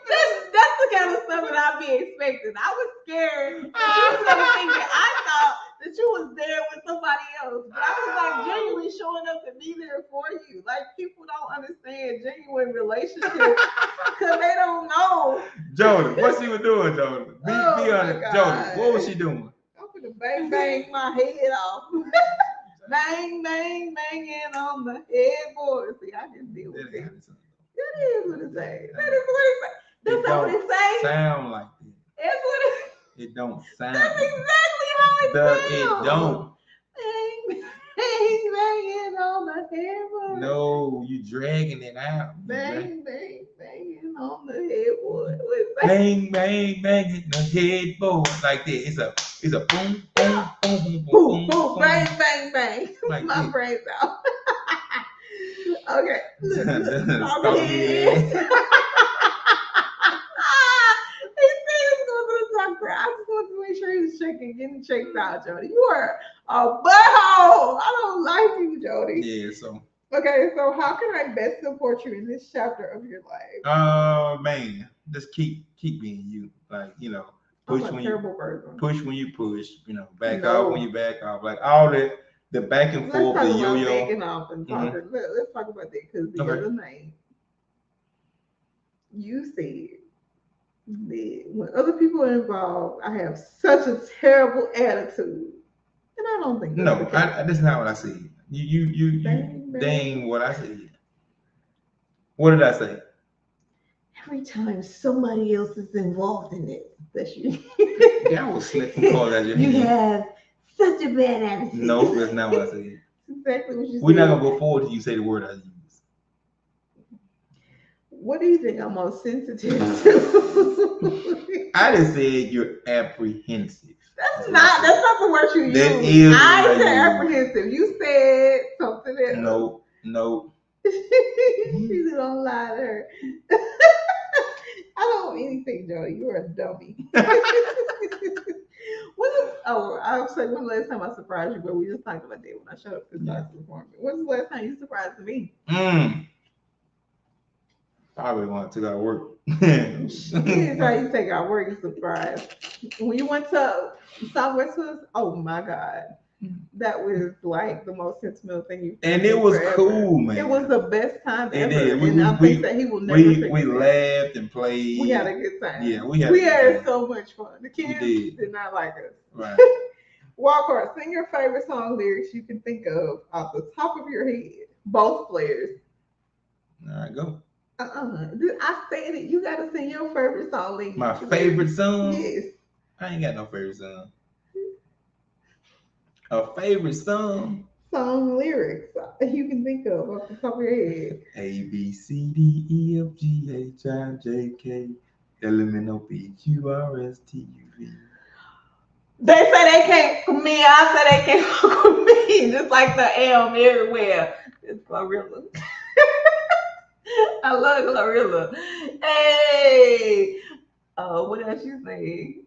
That's the kind of stuff that I be expecting. I was scared that you was gonna think that I thought that you was there with somebody else, but I was like genuinely showing up to be there for you. Like people don't understand genuine relationships because they don't know. Jody, what she was doing, Jody? Be honest, Jody. What was she doing? I'm gonna bang my head off. Bang, bang, banging on the headboard. See, I can deal with it. That is what it says. That is what it says. That's not what it says. Sound like that. That's what it don't sound. That's exactly how it sounds. It don't. Bang, bang, banging on the headboard. No, you dragging it out. Bang, bang, banging on the headboard. Bang, bang, banging the headboard like that. It's a boom, boom, boom, boom, boom, bang, bang, bang. Like my brain's out. Okay. Stop it. I just want to make sure he's getting checked out, Jody. You are a butthole. I don't like you, Jody. Yeah, so. Okay, so how can I best support you in this chapter of your life? Man, just keep being you. Like, push when you push when you push, back off when you back off. Like all the back and forth, the yo-yo. Backing off and talking. Let's talk about that because the other night you said that when other people are involved, I have such a terrible attitude, and I don't think that's not what I said. You dang what I said. What did I say? Every time somebody else is involved in it, that's you. Yeah, I was slipping calls at your You have such a bad attitude. No, that's not what I said. Exactly what you said. We're not gonna go forward till you say the word I use. What do you think I'm most sensitive to? I just said you're apprehensive. That's not the word you use. That is I said apprehensive. You said something else. No. She don't lie to her. I don't anything, Jody. You're a dummy. I'll say when the last time I surprised you, but we just talked about that when I showed up to the doctor's appointment. When's the last time you surprised me? Probably when I took out work. Anytime you take out work, you surprised. When you went to Southwest, oh my God. That was like the most sentimental thing you've And it was forever. Cool, man. It was the best time ever. And I think that he will never forget we that. laughed and played. We had a good time. Yeah, we had so much fun. The kids did not like us. Right. Walker, sing your favorite song lyrics you can think of off the top of your head. Both players. All right, go. I said it. You got to sing your favorite song lyrics. My favorite song? Yes. I ain't got no favorite song. A favorite song? Song lyrics you can think of off the top of your head. A, B, C, D, E, F, G, H, I, J, K, L, M, N, O, P, Q, R, S, T, U, V. They say they can't for me. I say they can't fuck with me. Just like the M everywhere. It's Glorilla. I love Glorilla. Hey. What else you say?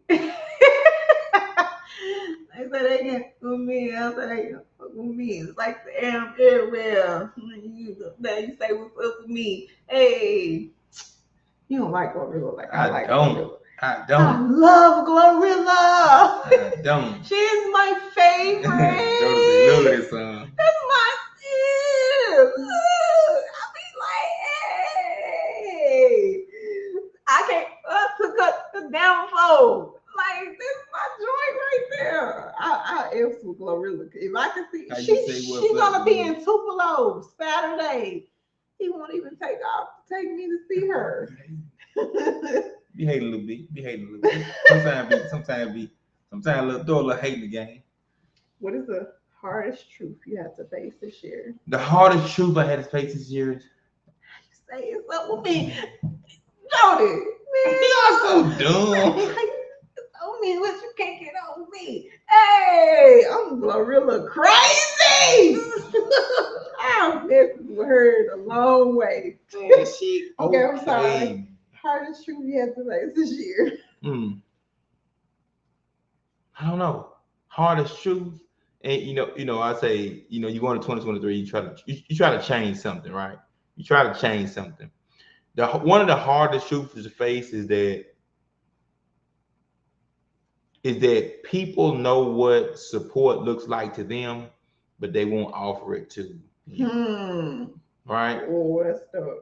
They say they can't fuck with me. I say they can't fuck with me. It's like the M everywhere. You say what's up with me. Hey. You don't like Glorilla like I like Glorilla. I don't. I love Glorilla. I don't. She's my favorite. Love this song. That's my shit. I be like, hey, I can't cut the down fold. Like this is my joint right there. I F with Glorilla. If I can see, she's gonna be in Tupelo Saturday. He won't even take me to see her. Be hating a little bit. Sometimes throw a little hate in the game. What is the Hardest truth you have to face this year. The hardest truth I had to face this year. Say it something with me. Jody, man. Y'all so dumb. On me what you can't get on me. Hey, I'm Glorilla crazy. I've heard a long way. She okay, I'm sorry. Hardest truth you have to face this year. I don't know. Hardest truth. And I say, you go into 2023, you try to change something, right? You try to change something. One of the hardest truths to face is that people know what support looks like to them, but they won't offer it to you. Right? Oh,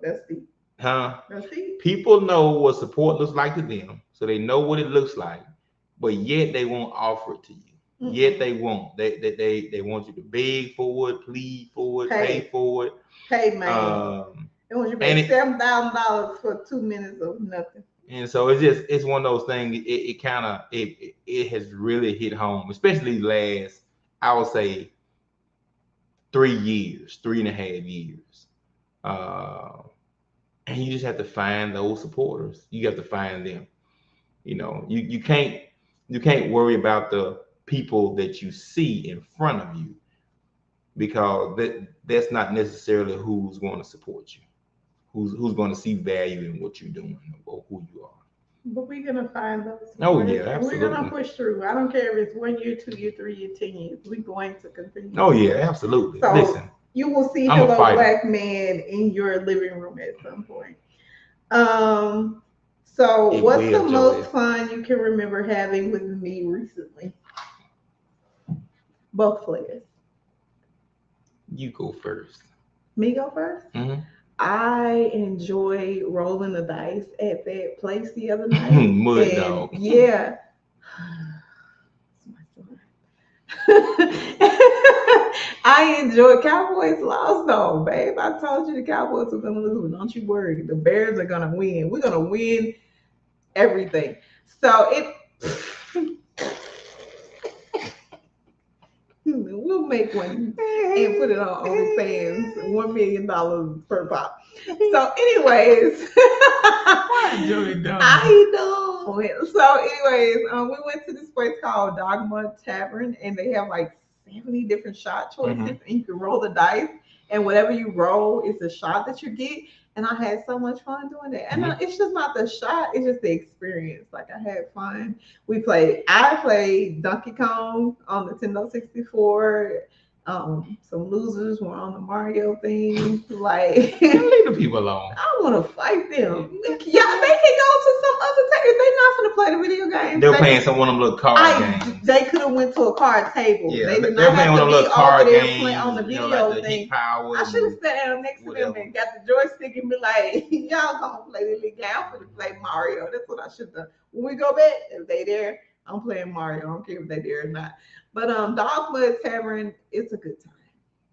that's deep. Huh? That's deep. People know what support looks like to them, so they know what it looks like, but yet they won't offer it to you. Yet they won't. They want you to beg for it, plead for it, pay for it. Pay, man. They want you to pay $7,000 for 2 minutes of nothing. And so it's one of those things. It has really hit home, especially last, I would say, 3.5 years. And you just have to find those supporters. You have to find them. You can't worry about the people that you see in front of you, because that's not necessarily who's going to support you, who's going to see value in what you're doing or who you are. But we're gonna find those supporters. Oh yeah, absolutely. We're gonna push through. I don't care if it's 1 year, 2 year, 3 year, 10 years. We're going to continue. Oh yeah, absolutely. So listen, you will see Hello Black Man in your living room at some point. So what's the most fun you can remember having with me recently? Both players. You go first. Me go first? Mm-hmm. I enjoy rolling the dice at that place the other night. Mud dog. Yeah. I enjoy Cowboys lost though, babe. I told you the Cowboys were gonna lose. Don't you worry. The Bears are gonna win. We're gonna win everything. So we'll make one and put it on OnlyFans, $1 million per pop. So, anyways, I know. So, anyways, we went to this place called Dogma Tavern, and they have like 70 different shot choices, and you can roll the dice, and whatever you roll is the shot that you get. And I had so much fun doing that. And it's just not the shot, it's just the experience. Like, I had fun. I played Donkey Kong on the Nintendo 64. Some losers were on the Mario thing. Like, leave the people alone. I want to fight them. Yeah, they can go to some other table. If they're not going to play the video games, they're playing some one of them little card games. They could have went to a card table. Yeah, they did they're not playing have one to of them be little card over games. there on the video like thing. I should have sat down next to them and got the joystick and be like, y'all gonna play this little game. I'm gonna play Mario. That's what I should have done. When we go back, if they there, I'm playing Mario. I don't care if they there or not. But Dogma Tavern, it's a good time.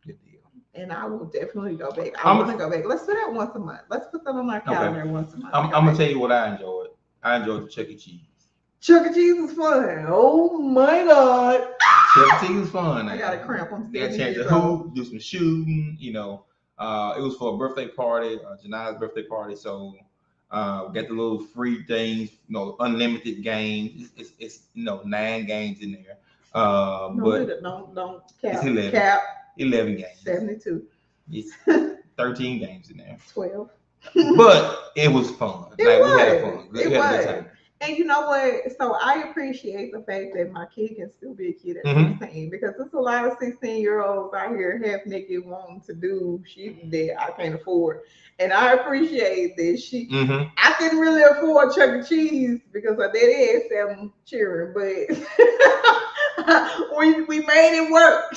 Good deal. And I will definitely go back. I want to go back. Let's do that once a month. Let's put that on our calendar once a month. I'm gonna tell you what I enjoyed. I enjoyed the Chuck E. Cheese. Chuck E. Cheese was fun. Oh my God. Chuck E. Cheese was fun. I got a cramp. I'm still got a chance to hoop, do some shooting. It was for a birthday party, Janai's birthday party. So we got the little free things, unlimited games. It's 9 games in there. But don't cap. It's 11. Cap. 11 games. 72. It's 13 games in there. 12. But it was fun. We had fun. We had a good time. And you know what? So I appreciate the fact that my kid can still be a kid at 16, because there's a lot of 16-year-olds out here half naked wanting to do shit that I can't afford. And I appreciate that I couldn't really afford Chuck E. Cheese because her daddy had 7 children, but we made it work.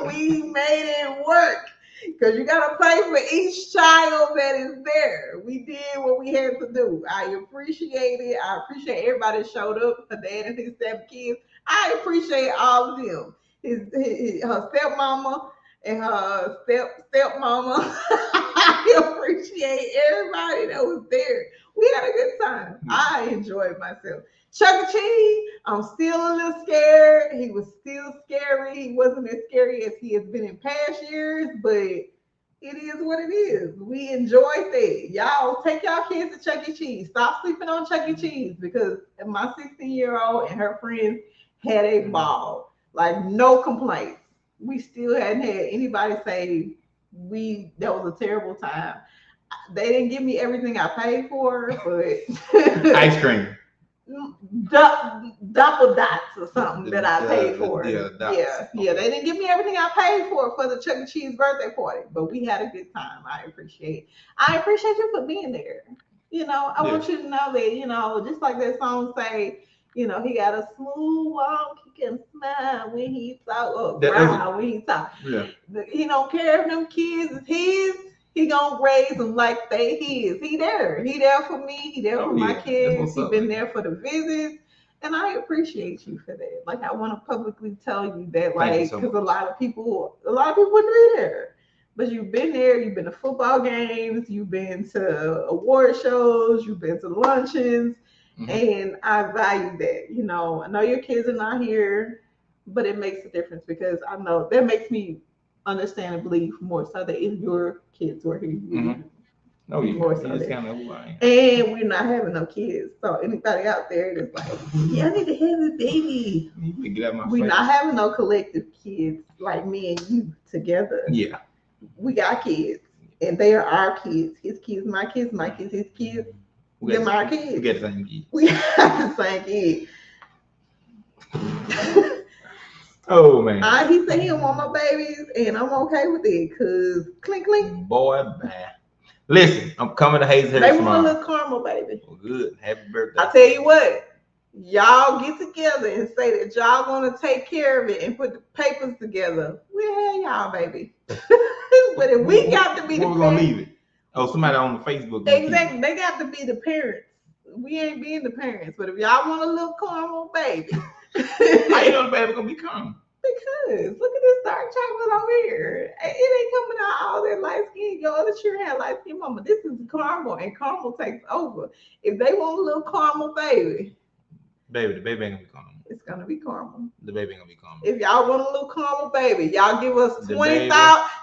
We made it work. Because you got to pay for each child that is there. We did what we had to do. I appreciate it. I appreciate everybody that showed up. Her dad and his 7 kids. I appreciate all of them. Her stepmama and her stepmama. I appreciate everybody that was there. We had a good time. I enjoyed myself. Chuck E. Cheese, I'm still a little scared. He was still scary. He wasn't as scary as he has been in past years, but it is what it is. We enjoyed that. Y'all take y'all kids to Chuck E. Cheese. Stop sleeping on Chuck E. Cheese because my 16-year-old and her friends had a ball. Like no complaints. We still hadn't had anybody say that was a terrible time. They didn't give me everything I paid for, but ice cream. Double dots or something that I paid for. Yeah. They didn't give me everything I paid for the Chuck E. Cheese birthday party, but we had a good time. I appreciate you for being there. I want you to know that, just like that song say, he got a smooth walk, he can smile when he talk, or growl when he talk. Yeah. He don't care if them kids is his. He gonna raise them like they his. He there for me. He there for my kids. He been there for the visits, and I appreciate you for that. Like I want to publicly tell you that, like, because a lot of people wouldn't be there, but you've been there. You've been to football games. You've been to award shows. You've been to luncheons, and I value that. I know your kids are not here, but it makes a difference because I know that makes me understand and believe more so that if your kids were here, no, you more so kind of who I am. And we're not having no kids. So anybody out there that's like, yeah, I need to have a baby. We're not having no collective kids like me and you together. Yeah. We got kids. And they are our kids. His kids, my kids, my kids, his kids. They're my kids. We got the same kids. We got the same kids. Oh man! He said he don't want my babies, and I'm okay with it. Cause clink clink. Boy, man. Listen, I'm coming to Hazelhurst tomorrow. They want a little caramel, baby. Well, good. Happy birthday! I tell you what, y'all get together and say that y'all want to take care of it and put the papers together. We'll have y'all, baby. But if we got to be the parents, we're gonna leave it. Oh, somebody on the Facebook. Exactly. They got to be the parents. We ain't being the parents. But if y'all want a little caramel, baby. How you know the baby gonna be caramel? Because look at this dark chocolate over here. It ain't coming out all that light skin. Your other children have light skin, mama. This is caramel, and caramel takes over. If they want a little caramel, baby, the baby ain't gonna be caramel. It's gonna be caramel. The baby ain't gonna be caramel. If y'all want a little caramel, baby, y'all give us $20,000.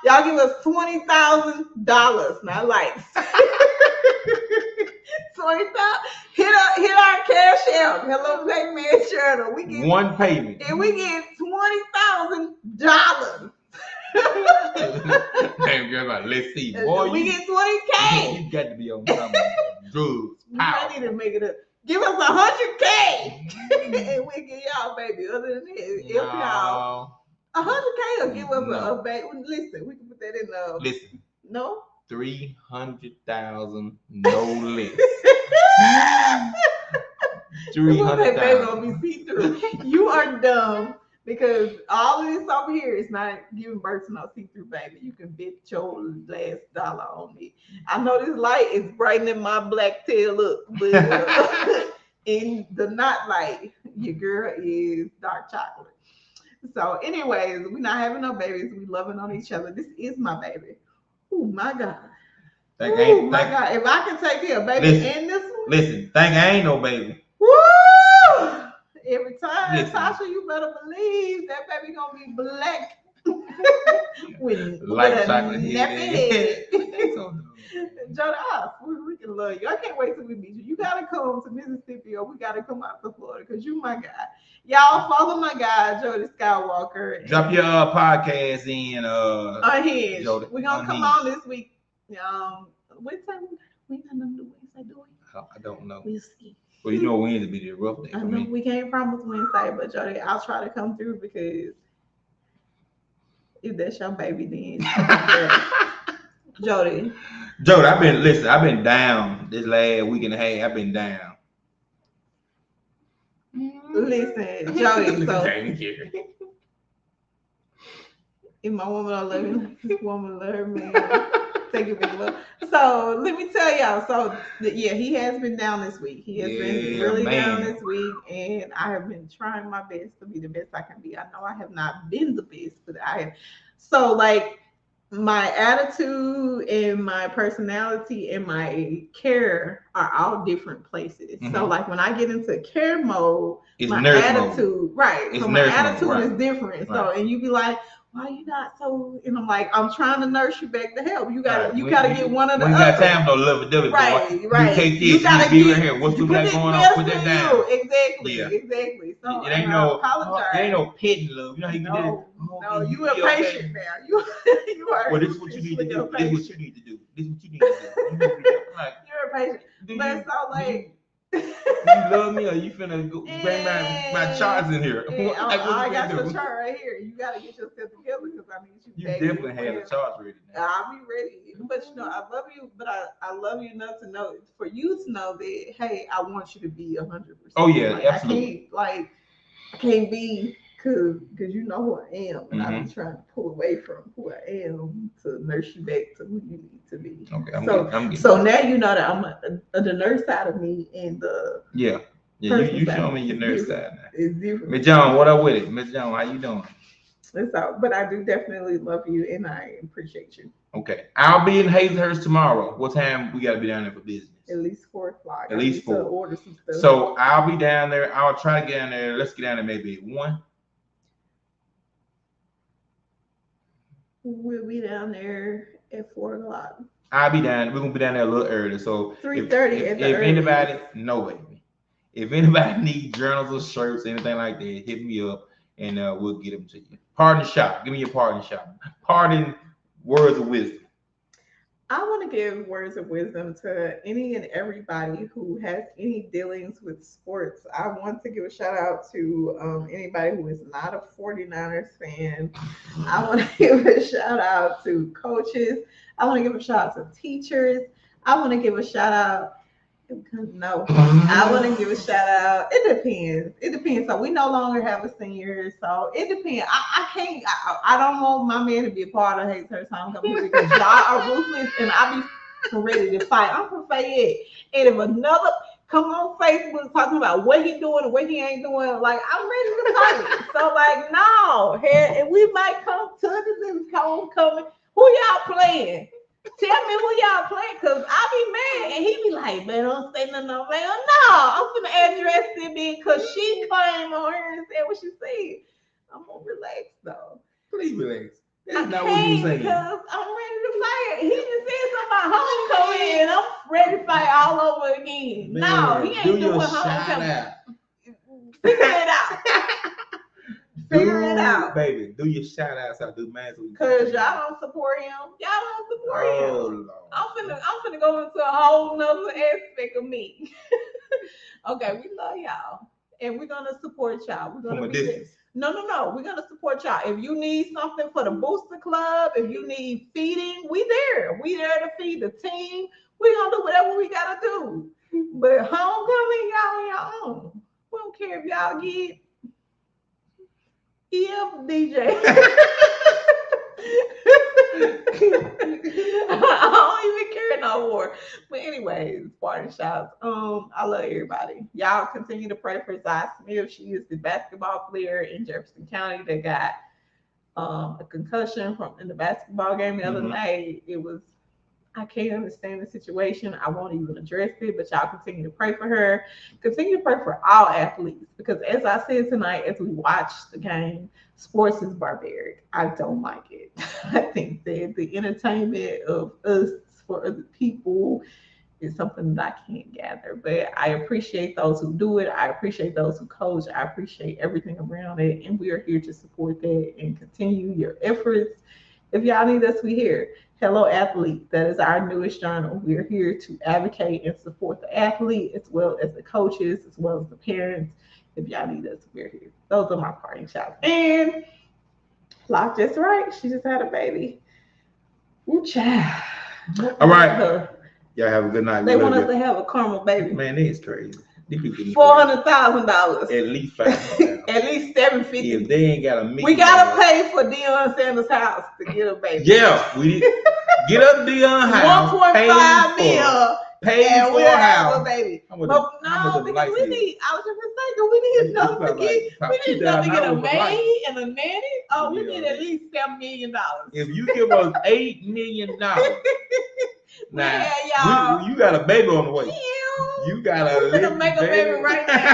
Y'all give us $20,000, not likes. 20,000. Hit our cash out. Hello, Payman Channel. We get one payment, and we get $20,000. Damn girl, let's see, boy. We get $20K. You got to be on some drugs. I need to make it up. Give us $100K, and we get y'all, baby. Other than that, if y'all $100K will give us a baby. Listen, we can put that in the. Listen. No. 300,000, no less. 300,000. Baby gonna be see through. You are dumb because all of this over here is not giving birth to no see through, baby. You can bet your last dollar on me. I know this light is brightening my black tail up, but in the not light, your girl is dark chocolate. So, anyways, we're not having no babies. We loving on each other. This is my baby. Oh my God. God. If I can take care of baby in this one. Listen, think I ain't no baby. Woo! Every time, Tasha, you better believe that baby gonna be black. with a nappy head. Jody, we can love you. I can't wait till we meet you. You gotta come to Mississippi or we gotta come out to Florida because you my guy. Y'all follow my guy, Jody Skywalker. Drop your podcast in Unhinged. Jody. We're gonna come on this week. What time we got nothing to do Wednesday, do we? I don't know. We'll see. Well, you know Wednesday be the rough day. I know we can't promise Wednesday, but Jody, I'll try to come through because if that's your baby, then Jody, I've been down this last week and a half. I've been down. Listen, Jody, so if my woman don't love me, this woman love her man. Take it big love. So let me tell y'all. So he has been down this week. He has been really down this week, and I have been trying my best to be the best I can be. I know I have not been the best, but I have. So like my attitude and my personality and my care are all different places. So like when I get into care mode, it's my attitude, right? It's so my attitude is different. So and you be like, why you not so? And I'm like, I'm trying to nurse you back to health. You gotta, you gotta get one of the. We got time for lovey-dovey. Right. You take this. You gotta be right here. What's going on? Put that down. Exactly. Yeah. Exactly. So it ain't no. It ain't no petting love. You know how you do. No, you impatient now. You are. Well, this is what you need to do. This is what you need to do. This is what you need to do. You're impatient. But so like. You love me or you finna go bring my charts in here? I got your chart right here. You gotta get yourself together because I need you. You definitely have the charts ready now. I'll be ready. But you know, I love you, but I love you enough to know for you to know that hey, I want you to be 100%. Oh yeah, like, absolutely. I can't be because you know who I am, and I be trying to pull away from who I am to nurse you back to who you need to be. Okay, so now you know that I'm the nurse side of me and the you show me your nurse side now. It's different. Miss John, what up with it? Miss John, how you doing? But I do definitely love you and I appreciate you. Okay, I'll be in Hazelhurst tomorrow. What time we gotta be down there for business? At least 4 o'clock. At least 4. Order some stuff. So I'll be down there. I'll try to get down there. Let's get down there maybe at 1. We'll be down there at 4 o'clock. I'll be down. We're gonna be down there a little early. So 3:30. If anybody, no baby. If anybody needs journals or shirts, anything like that, hit me up and we'll get them to you. Pardon shot. Give me your pardon shot. Pardon words of wisdom. I want to give words of wisdom to any and everybody who has any dealings with sports. I want to give a shout out to anybody who is not a 49ers fan. I want to give a shout out to coaches. I want to give a shout out to teachers. I want to give a shout out. No, I want to give a shout out. It depends. So we no longer have a senior. So it depends. I can't. I don't want my man to be a part of Hazelhurst Homecoming because y'all are ruthless and I be ready to fight. I'm from Fayette, and if another come on Facebook talking about what he doing and what he ain't doing, like I'm ready to fight. So like no, and we might come to this homecoming. Who y'all playing? Tell me who y'all playing, cause I be mad and he be like, man, don't say nothing, man. No, I'm finna address it because she came on her and said what she said. I'm gonna relax though. Please relax. That's not what you saying. Cause I'm ready to fight. He just said something about homecoming and I'm ready to fight all over again. Man, no, he ain't doing homecoming. Figure it out. Figure it out, baby. Do your shout outs out, do man. Cause y'all don't support him. Y'all don't support him. Lord. I'm finna go into a whole nother aspect of me. Okay, we love y'all, and we're gonna support y'all. We're gonna be there. No. We're gonna support y'all. If you need something for the booster club, if you need feeding, we there. We there to feed the team. We gonna do whatever we gotta do. But homecoming, y'all on your own. We don't care if y'all get. DJ. I don't even care no more. But anyways, party shots. I love everybody. Y'all continue to pray for Zai Smith. She is the basketball player in Jefferson County that got a concussion in the basketball game the other night. I can't understand the situation. I won't even address it, but y'all continue to pray for her. Continue to pray for all athletes because as I said tonight, as we watch the game, sports is barbaric. I don't like it. I think that the entertainment of us for other people is something that I can't gather. But I appreciate those who do it. I appreciate those who coach. I appreciate everything around it. And we are here to support that and continue your efforts. If y'all need us, we here. Hello Athlete, that is our newest journal. We're here to advocate and support the athlete as well as the coaches, as well as the parents. If y'all need us, we're here. Those are my parting shots. And Lock just right, she just had a baby. Ooh, child. All right. Y'all have a good night. They want us to have a caramel baby. Man, that's crazy. $400,000. At least $500,000. At least $750,000. If they ain't got $1 million, we gotta pay for Deion Sanders' house to get a baby. Yeah, we get up Deion house. $1.5 million. Pay for a house. Baby. But no, because we need. I was just saying, we need enough to get a maid and a nanny. Oh, we need at least $7 million. If you give us $8 million, now you got a baby on the way. You got a make a baby right now.